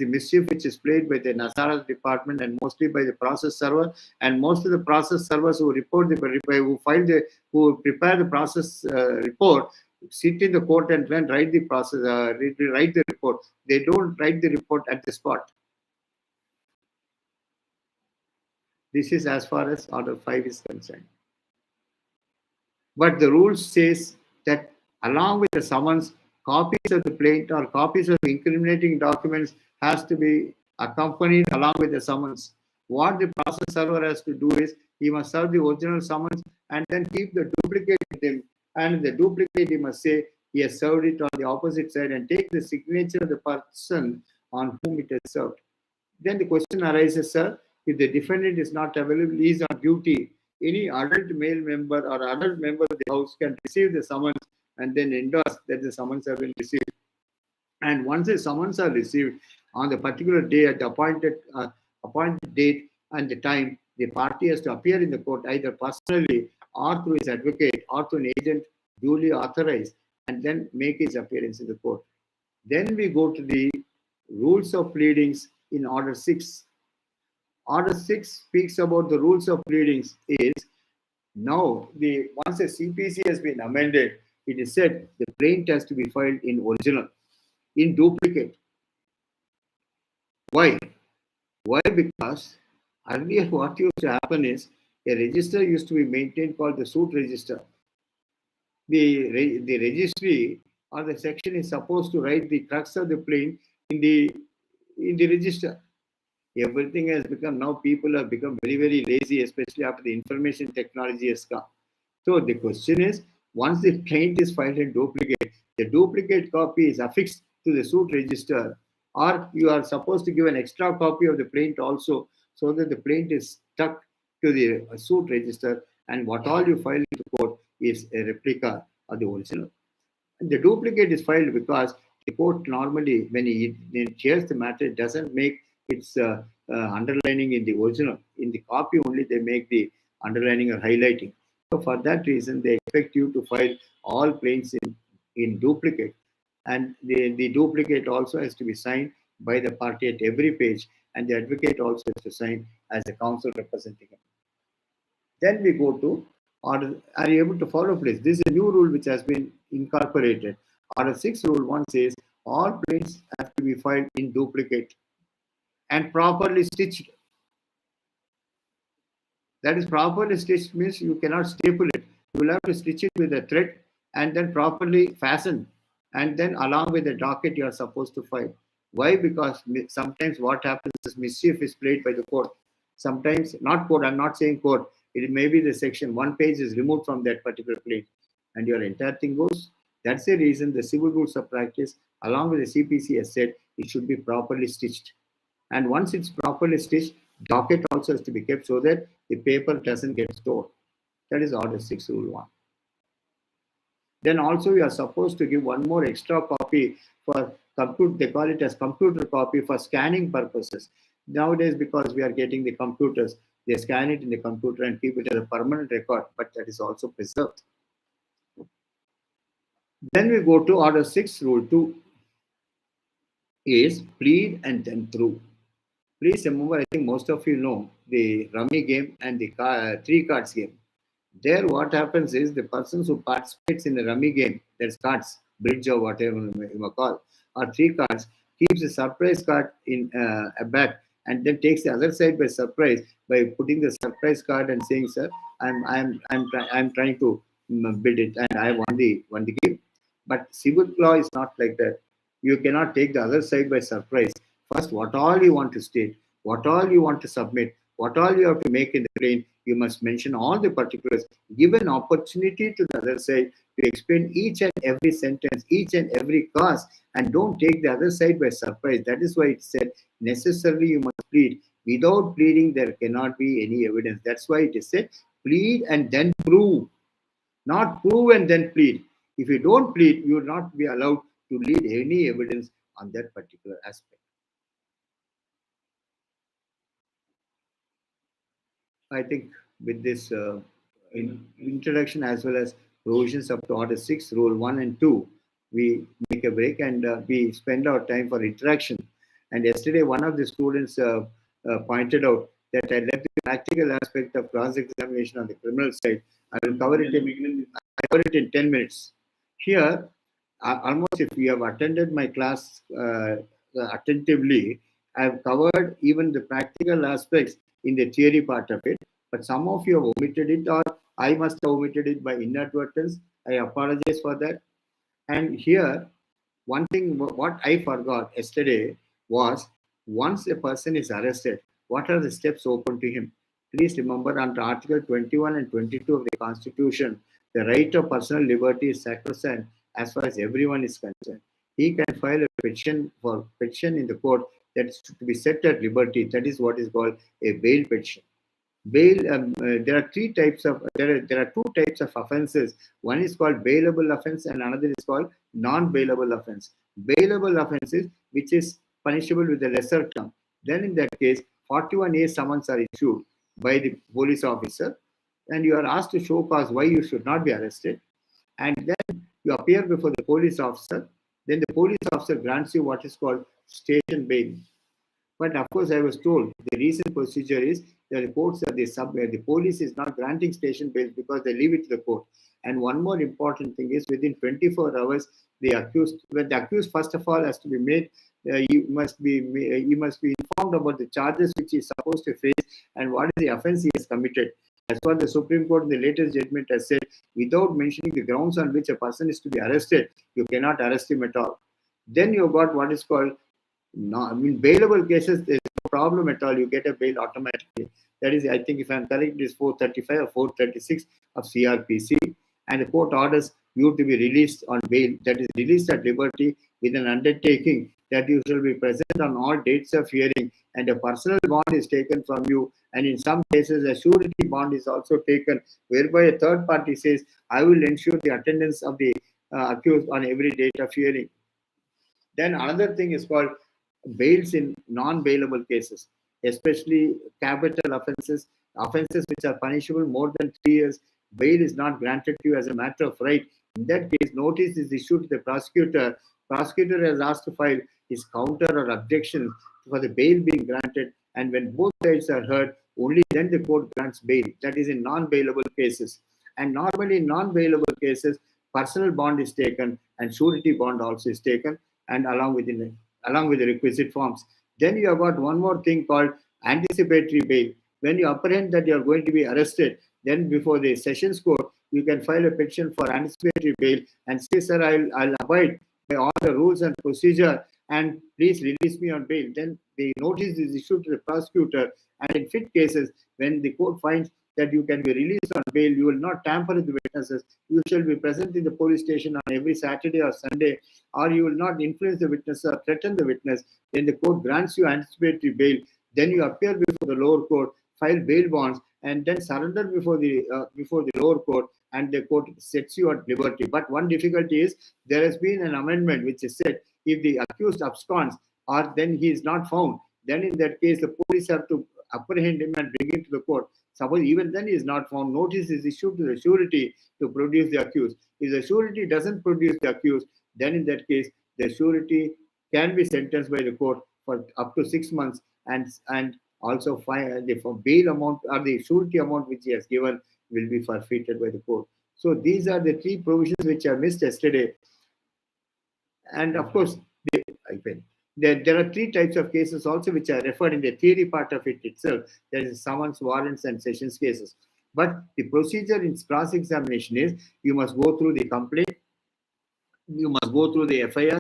mischief which is played by the Nasara department and mostly by the process server. And most of the process servers who prepare the process report sit in the court and then write the write the report. They don't write the report at the spot. This is as far as Order 5 is concerned. But the rule says that along with the summons, copies of the plaint or copies of incriminating documents has to be accompanied along with the summons. What the process server has to do is he must serve the original summons and then keep the duplicate with him. And the duplicate, he must say he has served it on the opposite side and take the signature of the person on whom it is served. Then the question arises, sir, if the defendant is not available, he is on duty, any adult male member or adult member of the house can receive the summons and then endorse that the summons have been received. And once the summons are received on the particular day at the appointed date and the time, the party has to appear in the court either personally or through his advocate or through an agent duly authorized and then make his appearance in the court. Then we go to the rules of pleadings in Order 6. Order 6 speaks about the rules of pleadings is now once a CPC has been amended, it is said the plaint has to be filed in original, in duplicate. Why? Why? Because earlier what used to happen is a register used to be maintained called the suit register. The registry or the section is supposed to write the crux of the plaint in the register. Everything has become, now people have become very, very lazy, especially after the information technology has come. So the question is, once the plaint is filed in duplicate, the duplicate copy is affixed to the suit register Or you are supposed to give an extra copy of the plaint also, so that the plaint is stuck to the suit register, and what all you file into court is a replica of the original. The duplicate is filed because the court normally, when it hears the matter, it doesn't make its underlining in the original. In the copy only, they make the underlining or highlighting. So for that reason, they expect you to file all plaints in duplicate. And the duplicate also has to be signed by the party at every page, and the advocate also has to sign as a counsel representing him. Then we go to order. Are you able to follow, please? This is a new rule which has been incorporated. Order 6 rule 1 says all plaints have to be filed in duplicate and properly stitched. That is, properly stitched means you cannot staple it. You will have to stitch it with a thread and then properly fasten. And then along with the docket you are supposed to file. Why? Because sometimes what happens is mischief is played by the court. Sometimes, not court, I'm not saying court. It may be the section, one page is removed from that particular plaint and your entire thing goes. That's the reason the civil rules of practice along with the CPC has said it should be properly stitched. And once it's properly stitched, docket also has to be kept so that the paper doesn't get stored. That is order 6 rule 1. Then also you are supposed to give one more extra copy for compute. They call it as computer copy for scanning purposes. Nowadays, because we are getting the computers, they scan it in the computer and keep it as a permanent record, but that is also preserved. Then we go to order 6 rule 2 is plead and then prove. Please remember, I think most of you know the rummy game and the three cards game. There, what happens is the persons who participates in the rummy game, that's cards, bridge or whatever you may call, or three cards, keeps the surprise card in a bag and then takes the other side by surprise by putting the surprise card and saying, "Sir, I'm trying to build it and I won the game." But civil law is not like that. You cannot take the other side by surprise. First, what all you want to state, what all you want to submit, what all you have to make in the plain, you must mention all the particulars. Give an opportunity to the other side to explain each and every sentence, each and every cause, and don't take the other side by surprise. That is why it said necessarily you must plead. Without pleading, there cannot be any evidence. That's why it is said plead and then prove, not prove and then plead. If you don't plead, you will not be allowed to lead any evidence on that particular aspect. I think with this introduction as well as provisions up to order 6, rule 1 and 2, we make a break and we spend our time for interaction. And yesterday, one of the students pointed out that I left the practical aspect of cross-examination on the criminal side. I will cover it in 10 minutes. Here, almost if you have attended my class attentively, I have covered even the practical aspects in the theory part of it, but some of you have omitted it, or I must have omitted it by inadvertence. I apologize for that. And here, one thing what I forgot yesterday was once a person is arrested, what are the steps open to him? Please remember under Article 21 and 22 of the Constitution, the right of personal liberty is sacrosanct as far as everyone is concerned. He can file a petition in the court that is to be set at liberty. That is what is called a bail petition. Bail. There are three types of. There are two types of offences. One is called bailable offence, and another is called non-bailable offence. Bailable offences, which is punishable with a lesser term. Then, in that case, 41A summons are issued by the police officer, and you are asked to show cause why you should not be arrested, and then you appear before the police officer. Then the police officer grants you what is called station bail. But of course, I was told the recent procedure is that the courts are the police is not granting station bail because they leave it to the court. And one more important thing is within 24 hours, when the accused first of all has to be made, he must be informed about the charges which he is supposed to face and what is the offence he has committed. As far as the Supreme Court in the latest judgment has said, without mentioning the grounds on which a person is to be arrested, you cannot arrest him at all. Then you got what is called bailable cases, there's no problem at all. You get a bail automatically. That is, I think, if I'm correct, it is 435 or 436 of CRPC. And the court orders you to be released on bail, that is, released at liberty with an undertaking that you shall be present on all dates of hearing, and a personal bond is taken from you, and in some cases a surety bond is also taken, whereby a third party says, I will ensure the attendance of the accused on every date of hearing. Then another thing is called bails in non-bailable cases, especially capital offences, offences which are punishable more than 3 years. Bail is not granted to you as a matter of right. In that case, notice is issued to the prosecutor. Prosecutor has asked to file his counter or objection for the bail being granted, and when both sides are heard, only then the court grants bail. That is in non-bailable cases. And normally in non-bailable cases, personal bond is taken and surety bond also is taken, and along with the requisite forms. Then you have got one more thing called anticipatory bail. When you apprehend that you are going to be arrested, then before the sessions court, you can file a petition for anticipatory bail and say, sir, I'll abide by all the rules and procedure and please release me on bail. Then the notice is issued to the prosecutor, and in fit cases, when the court finds that you can be released on bail, you will not tamper with the witnesses. You shall be present in the police station on every Saturday or Sunday, or you will not influence the witness or threaten the witness. Then the court grants you anticipatory bail. Then you appear before the lower court, file bail bonds, and then surrender before the lower court, and the court sets you at liberty. But one difficulty is there has been an amendment which is said if the accused absconds or then he is not found, then in that case the police have to apprehend him and bring him to the court. Suppose even then he is not found, notice is issued to the surety to produce the accused. If the surety doesn't produce the accused, then in that case the surety can be sentenced by the court for up to 6 months, and also the bail amount or the surety amount which he has given will be forfeited by the court. So these are the three provisions which I missed yesterday. And of course, there are three types of cases also which are referred in the theory part of it itself. There is summons, warrants, and sessions cases. But the procedure in cross-examination is you must go through the complaint, you must go through the FIR,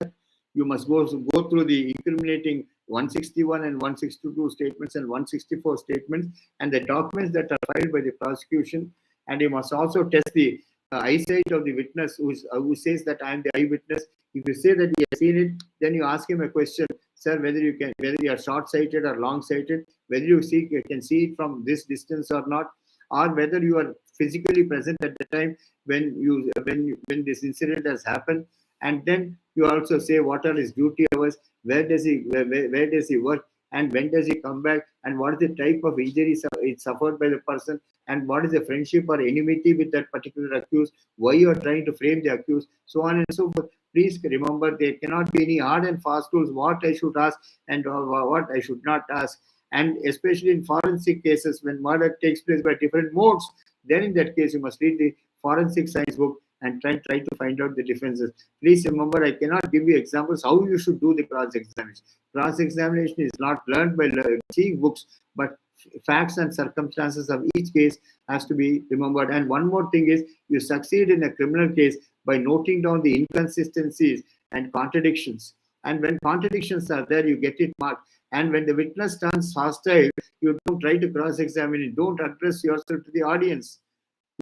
you must go through the incriminating 161 and 162 statements and 164 statements and the documents that are filed by the prosecution, and you must also test the eyesight of the witness who says that I am the eyewitness. If you say that he has seen it, then you ask him a question, sir, whether you are short-sighted or long-sighted, whether you can see it from this distance or not, or whether you are physically present at the time when this incident has happened. And then you also say what are his duty hours, where does he work, and when does he come back, and what is the type of injuries suffered by the person, and what is the friendship or enmity with that particular accused, why you are trying to frame the accused, so on and so forth. Please remember, there cannot be any hard and fast rules what I should ask and what I should not ask. And especially in forensic cases, when murder takes place by different modes, then in that case you must read the forensic science book and try to find out the differences. Please remember, I cannot give you examples how you should do the cross-examination. Cross-examination is not learned by seeing books, but facts and circumstances of each case has to be remembered. And one more thing is, you succeed in a criminal case by noting down the inconsistencies and contradictions. And when contradictions are there, you get it marked. And when the witness turns hostile, you don't try to cross-examine it. Don't address yourself to the audience.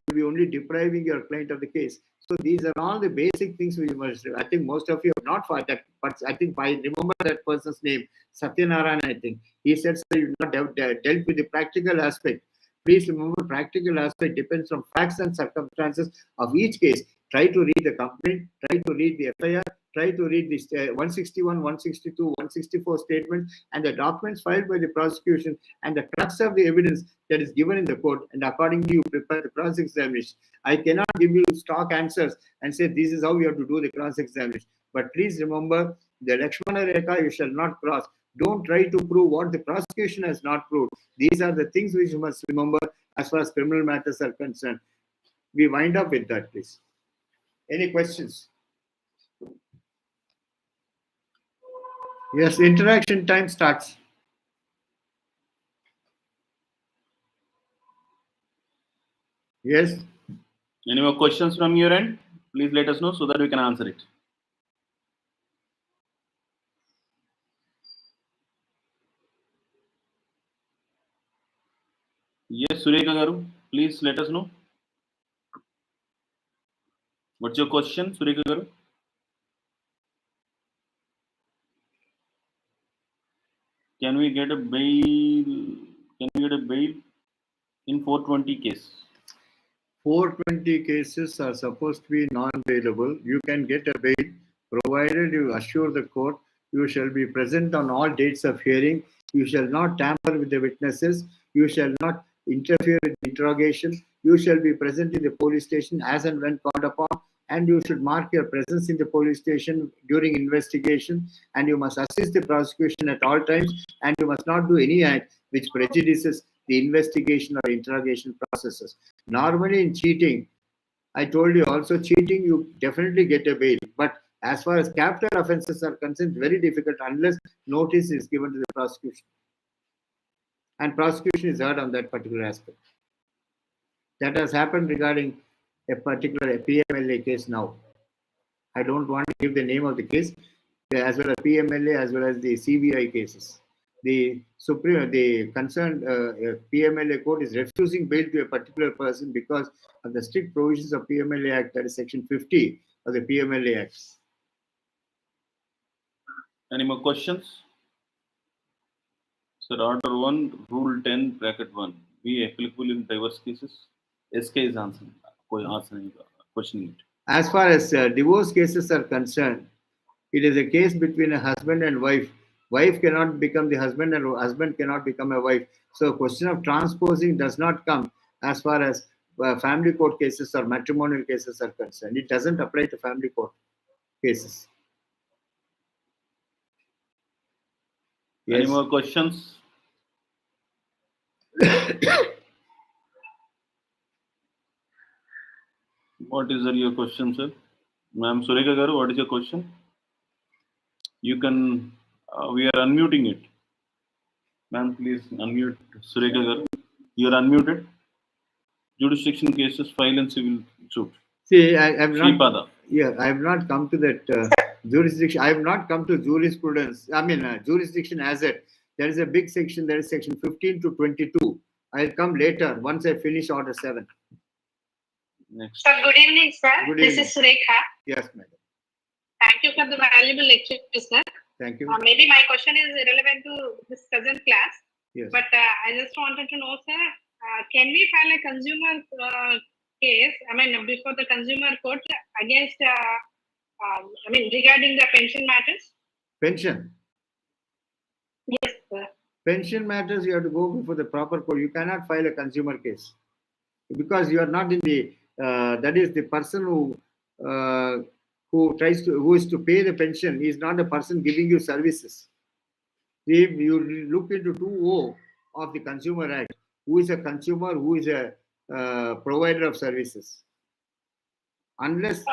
You'll be only depriving your client of the case. So these are all the basic things we must do. I think most of you have not fought that, but I think I remember that person's name, Satyanarayan, I think. He said, sir, you not dealt with the practical aspect. Please remember, practical aspect depends on facts and circumstances of each case. Try to read the complaint, try to read the FIR, try to read this 161, 162, 164 statements and the documents filed by the prosecution and the crux of the evidence that is given in the court, and accordingly you prepare the cross-examination. I cannot give you stock answers and say this is how you have to do the cross-examination. But please remember, the Lakshmana Rekha you shall not cross. Don't try to prove what the prosecution has not proved. These are the things which you must remember as far as criminal matters are concerned. We wind up with that, please. Any questions? Yes, interaction time starts. Yes. Any more questions from your end? Please let us know so that we can answer it. Yes, Sureka Garu, please let us know. What's your question, Sureka Garu? Can we get a bail? Can we get a bail in 420 case? 420 cases are supposed to be non-bailable. You can get a bail provided you assure the court you shall be present on all dates of hearing. You shall not tamper with the witnesses. You shall not interfere with interrogation. You shall be present in the police station as and when called upon. And you should mark your presence in the police station during investigation. And you must assist the prosecution at all times. And you must not do any act which prejudices the investigation or interrogation processes. Normally in cheating, I told you also cheating, you definitely get a bail. But as far as capital offences are concerned, very difficult unless notice is given to the prosecution. And prosecution is heard on that particular aspect. That has happened regarding a particular PMLA case now. I don't want to give the name of the case, as well as PMLA, as well as the CBI cases. The concerned PMLA court is refusing bail to a particular person because of the strict provisions of PMLA Act, that is Section 50 of the PMLA Act. Any more questions? Sir, Order 1, Rule 10, Bracket 1. Be applicable in divorce cases? SK is answering. Questioning it. As far as divorce cases are concerned, it is a case between a husband and wife. Wife cannot become the husband and husband cannot become a wife. So question of transposing does not come as far as family court cases or matrimonial cases are concerned. It doesn't apply to family court cases. Any Yes. more questions? What is your question, sir? Ma'am Sureka Garu, what is your question? You can, we are unmuting it. Ma'am, please unmute Sureka Garu. You are unmuted. Jurisdiction cases, file and civil suit. See, I have Sripada. I have not come to that jurisdiction. I have not come to jurisprudence. I mean, jurisdiction as it. There is a big section. There is section 15 to 22. I'll come later once I finish Order 7. Next. Sir, good evening, sir. Good This evening. is Surekha. Yes, madam. Thank you for the valuable lecture, sir. Thank you. Maybe my question is relevant to this present class, Yes. but I just wanted to know, sir, can we file a consumer case, before the consumer court against, regarding the pension matters? Pension. Yes, sir. Pension matters, you have to go before the proper court. You cannot file a consumer case because you are not in the. That is the person who is to pay the pension is not the person giving you services. If you look into 2O of the Consumer Act, who is a consumer, who is a provider of services. Unless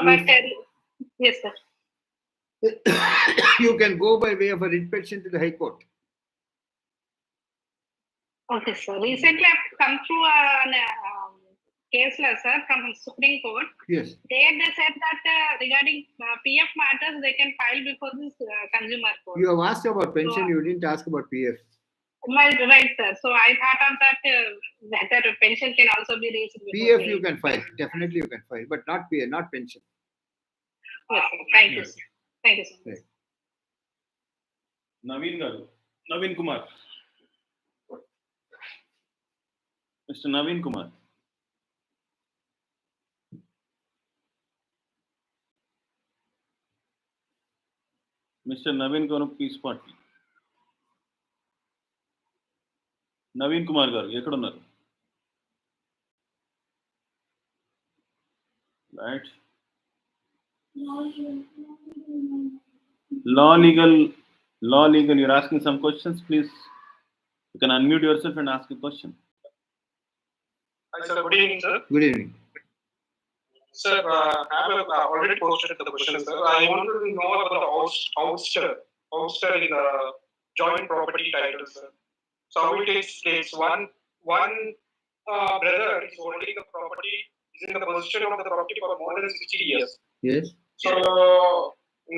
Yes, sir. you can go by way of a writ petition to the High Court. Okay, sir. Recently, I've come through a case, sir, from Supreme Court. Yes. There they said that regarding PF matters, they can file before this consumer court. You have asked about pension, you didn't ask about PF. Right, sir. So I thought of that that pension can also be raised. PF you can file, definitely you can file, but not PF, not pension. Yes, sir. Thank you, sir. Thank you, sir. Right. Naveen Garu. Naveen Kumar. Mr. Naveen Kumar. Mr. Naveen Kumar, Peace Party. Naveen Kumar గారు ఎక్కడున్నారు? Right. Law legal, you're asking some questions, please. You can unmute yourself and ask a question. Hi, sir. Good evening, sir. Good evening. Sir, I have already posted the question, sir. I wanted to know about the ouster in the joint property title, sir. So how it takes place. One brother is holding the property, is in the possession of the property for more than 60 years. Yes. So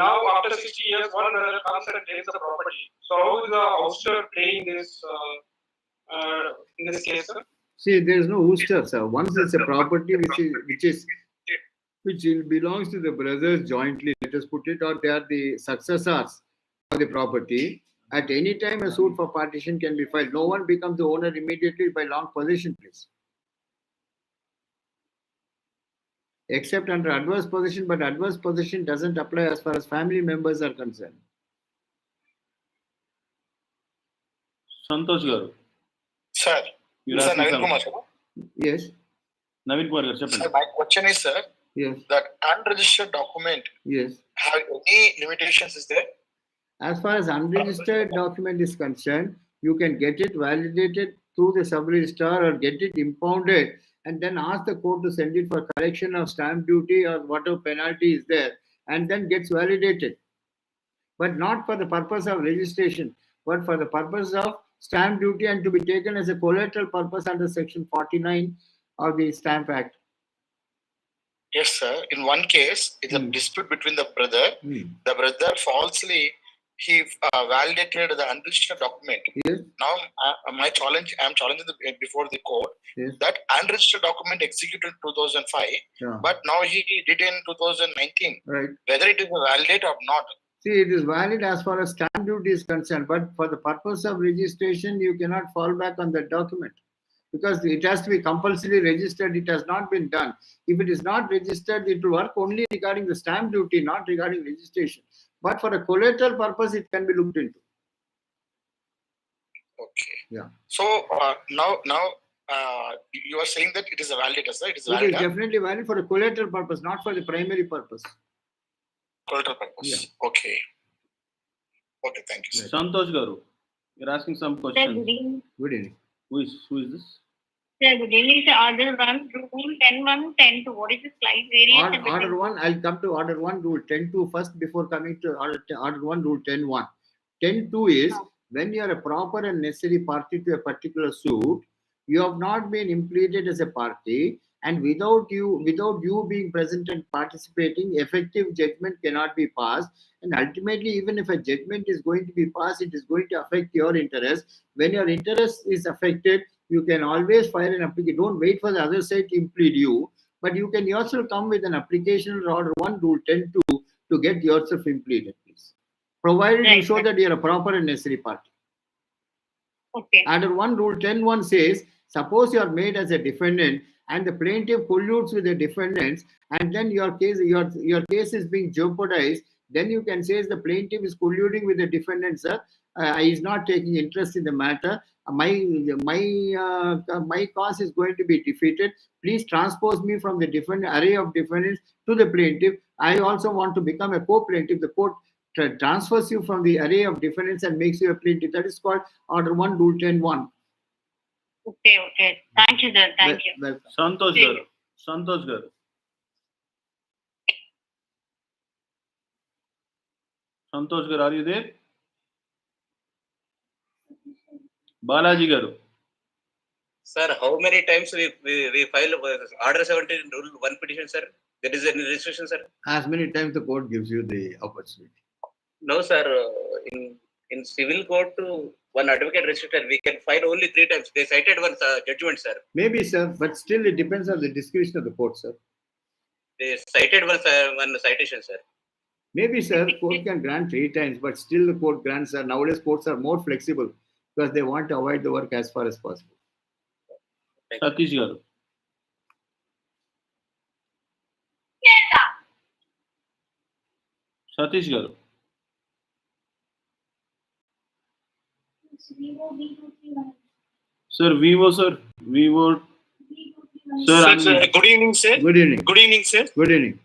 now after 60 years, one brother comes and claims the property. So how is the ouster playing this in this case, sir? See, there is no ouster, sir. Once it's a property which belongs to the brothers jointly, let us put it, or they are the successors of the property. At any time, a suit for partition can be filed. No one becomes the owner immediately by long possession, please. Except under adverse possession, but adverse possession doesn't apply as far as family members are concerned. Santosh garu. Sir, You're sir, asking Navin something. Kumar, sir. Yes, Navin Kumar garu, Sir, cheppandi. my question is, sir, yes, that unregistered document yes. have any limitations? Is there? As far as unregistered document is concerned, you can get it validated through the sub-registrar or get it impounded and then ask the court to send it for collection of stamp duty or whatever penalty is there and then gets validated. But not for the purpose of registration, but for the purpose of stamp duty and to be taken as a collateral purpose under Section 49 of the Stamp Act. Yes, sir. In one case, it's a dispute between the brother. The brother falsely validated the unregistered document. Yes. Now, I am challenging before the court that unregistered document executed in 2005, but now he did in 2019. Right. Whether it is valid or not. See, it is valid as far as stamp duty is concerned, but for the purpose of registration, you cannot fall back on that document because it has to be compulsorily registered. It has not been done. If it is not registered, it will work only regarding the stamp duty, not regarding registration. But for a collateral purpose, it can be looked into. Okay. Yeah. So now you are saying that it is a valid, sir? It is valid. It is definitely valid for a collateral purpose, not for the primary purpose. Collateral purpose. Yeah. Okay. Okay. Thank you, sir. Santosh garu, you're asking some Sir, questions. good evening. Good evening. Who is this? Sir, good evening. Sir, order 1, rule 10.1, 10.2. What is the slight variation? Order 1, I'll come to order 1, rule 10.2 first before coming to order 1, rule 10.1. 10.2 is when you are a proper and necessary party to a particular suit, you have not been impleaded as a party, and without you being present and participating, effective judgment cannot be passed. And ultimately, even if a judgment is going to be passed, it is going to affect your interest. When your interest is affected, you can always file an application. Don't wait for the other side to implead you, but you can yourself come with an application or order 1, rule 10.2 to get yourself impleaded, please. Provided you show that you are a proper and necessary party. Okay. Under 1, rule 10.1 says, suppose you are made as a defendant and the plaintiff colludes with the defendants, and then your case is being jeopardized, then you can say the plaintiff is colluding with the defendant, sir. He is not taking interest in the matter. My cause is going to be defeated. Please transpose me from the array of defendants to the plaintiff. I also want to become a co-plaintiff. The court transfers you from the array of defendants and makes you a plaintiff. That is called order 1, rule 10.1. Okay. Thank you, sir. Thank you. Welcome. Santosh garu. Santosh garu. Santosh garu, are you there? Balaji garu. Sir, how many times we file order 17 rule 1 petition, sir? There is any restriction, sir? As many times the court gives you the opportunity. No, sir. In civil court, one advocate restricted, we can file only 3 times. They cited one judgment, sir. Maybe, sir, but still it depends on the discretion of the court, sir. They cited one citation, sir. Maybe, sir, court can grant 3 times, but still the court grants, sir. Nowadays, courts are more flexible because they want to avoid the work as far as possible. Satish garu. Satish garu. Sir, Vivo, sir. Vivo. Sir, Good evening, sir. Good evening. Good evening, sir. Good evening.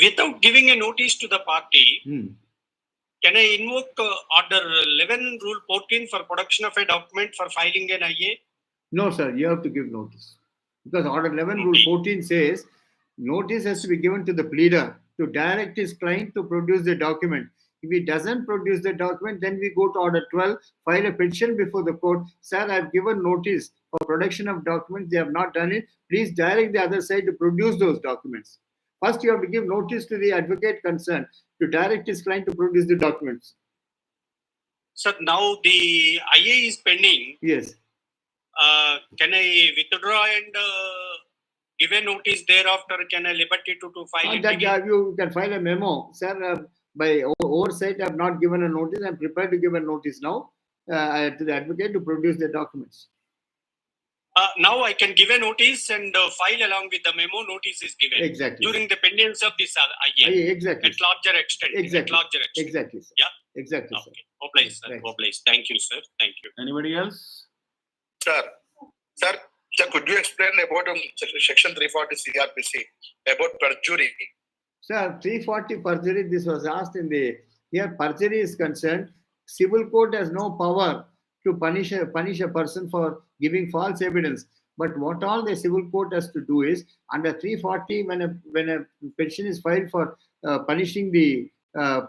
Without giving a notice to the party, can I invoke order 11, rule 14 for production of a document for filing an IA? No, sir, you have to give notice. Because order 11, rule 14 says notice has to be given to the pleader to direct his client to produce the document. If he doesn't produce the document, then we go to order 12, file a petition before the court. Sir, I've given notice for production of documents. They have not done it. Please direct the other side to produce those documents. First, you have to give notice to the advocate concerned to direct his client to produce the documents. Sir, now the IA is pending. Yes. Can I withdraw and give a notice thereafter? Can I liberty to file it That again? you can file a memo. Sir, by oversight, I have not given a notice. I am prepared to give a notice now to the advocate to produce the documents. Now I can give a notice and file along with the memo. Notice is given Exactly. during the pendency of this IN Exactly. at larger extent. Exactly. At larger extent. Exactly, sir. Yeah. Exactly, sir. Okay. Oblige, sir. Right. Oblige. Thank you, sir. Thank you. Anybody else? Sir, could you explain about section 340 CRPC about perjury? Sir, 340 perjury, this was asked in the, here perjury is concerned, civil court has no power to punish a person for giving false evidence. But what all the civil court has to do is, under 340, when a petition is filed for punishing the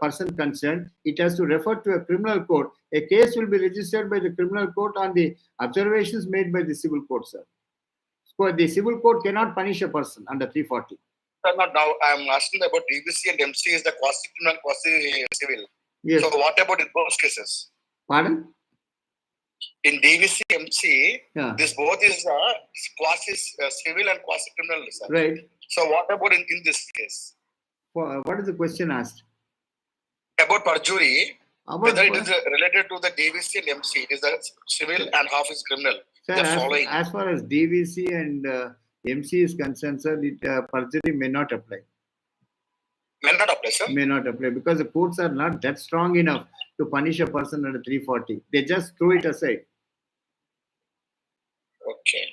person concerned, it has to refer to a criminal court. A case will be registered by the criminal court on the observations made by the civil court, sir. So the civil court cannot punish a person under 340. Sir, now I am asking about DVC and MC is the quasi-criminal, quasi-civil. Yes. So what about in those cases? Pardon? In DVC, MC, Yeah. this both is quasi-civil and quasi-criminal, sir. Right. So what about in this case? What is the question asked? About perjury, About whether it is related to the DVC and MC, it is the civil and half is criminal. Sir, The following. as far as DVC and MC is concerned, sir, perjury may not apply. May not apply, sir? May not apply because the courts are not that strong enough to punish a person under 340. They just throw it aside. Okay.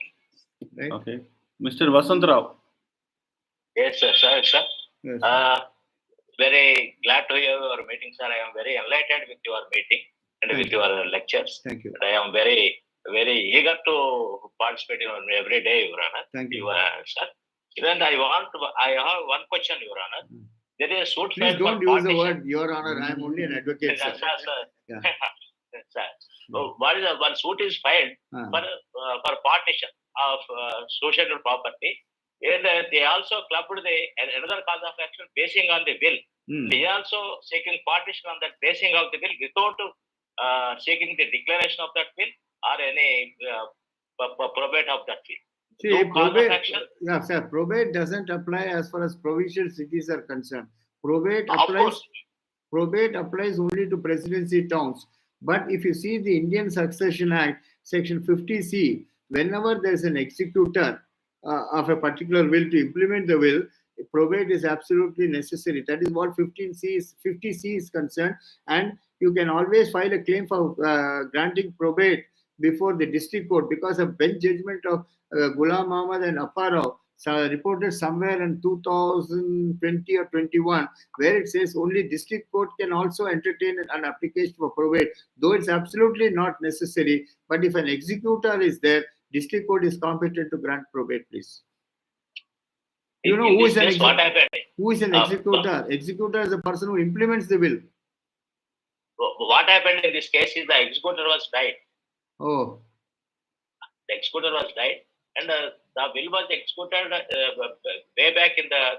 Right? Okay. Mr. Vasant Rao. Yes, sir. Sir. Yes. Very glad to hear your meeting, sir. I am very enlightened with your meeting and with your lectures. Thank you. And I am very eager to participate in every day, Your Honor. Thank you. Sir. Even I have one question, Your Honor. There is a suit Please filed don't for use the partition. word Your Honor. I am only an advocate, sir. Sir. Yeah. Sir. So, one suit is filed for partition of social property. And they also clubbed another cause of action basing on the will. They also seeking partition on that basing of the will without seeking the declaration of that will or any probate of that will. See, probate doesn't apply as far as provincial cities are concerned. Probate applies only to presidency towns. But if you see the Indian Succession Act, section 50C, whenever there is an executor of a particular will to implement the will, probate is absolutely necessary. That is what 50C is concerned. And you can always file a claim for granting probate before the district court because a bench judgment of Ghulam Ahmad and Apparao reported somewhere in 2020 or 21 where it says only district court can also entertain an application for probate, though it's absolutely not necessary. But if an executor is there, district court is competent to grant probate, please. You know who is an executor? Who is an executor? Executor is the person who implements the will. What happened in this case is the executor was died. Oh. The executor was died, and the will was executed way back in the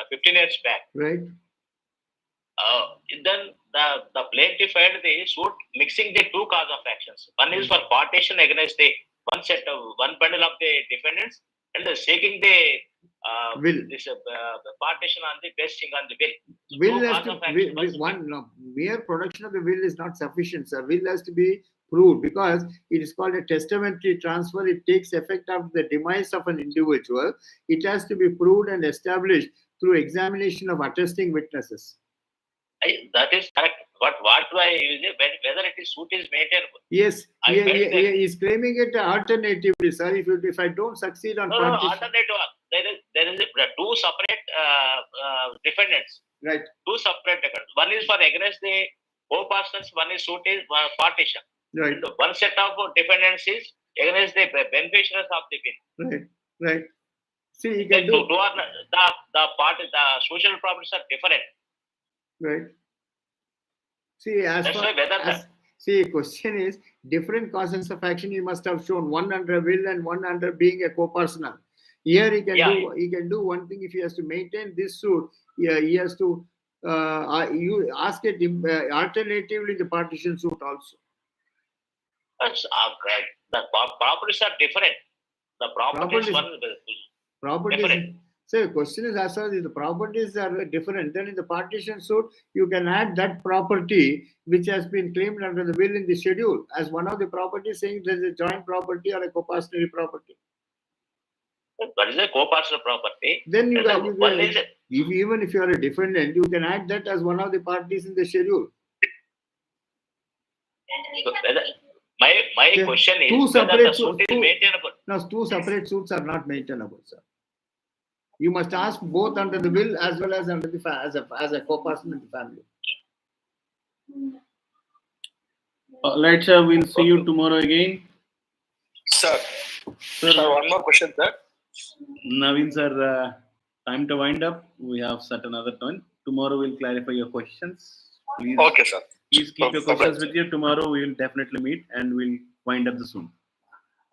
15 years back. Right. Then the plaintiff filed the suit mixing the two cause of actions. One is for partition against the one bundle of the defendants, and seeking the will. This partition on the basing on the will. Will has to mere production of the will is not sufficient, sir. Will has to be proved because it is called a testamentary transfer. It takes effect of the demise of an individual. It has to be proved and established through examination of attesting witnesses. That is correct. But what do I use it? Whether it is suit is maintainable. Yes, he is claiming it alternatively, sir. If I don't succeed on partition. Alternative. There is two separate defendants. Right. Two separate defendants. One is for against the co-persons. One is suit is partition. Right. And one set of defendants is against the beneficiaries of the will. Right. Right. See, you can do. The social properties are different. Right. See, question is different causes of action. You must have shown one under will and one under being a co-personal. Here he can do one thing. If he has to maintain this suit, he has to you ask it alternatively the partition suit also. The properties are different. The properties properties So the question is, as far as the properties are different, then in the partition suit, you can add that property which has been claimed under the will in the schedule as one of the properties, saying there is a joint property or a co-partitionary property. What is a co-partial property? Then you And can, one is even if you are a defendant, you can add that as one of the parties in the schedule. my question is Two whether separate the suit is maintainable. No, two separate suits are not maintainable, sir. You must ask both under the will as well as under the as a co-person in the family. Right, sir. We'll see you tomorrow again. Sir, Sir, one more question, sir. Naveen, sir, time to wind up. We have set another time. Tomorrow we'll clarify your questions. Please, Okay, sir. please keep your questions with you. Tomorrow we will definitely meet and we'll wind up the Zoom.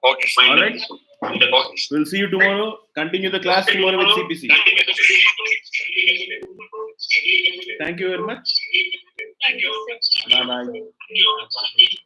Okay, sir. All right. We'll see you tomorrow. Continue the class tomorrow with CPC. Thank you very much. Bye bye.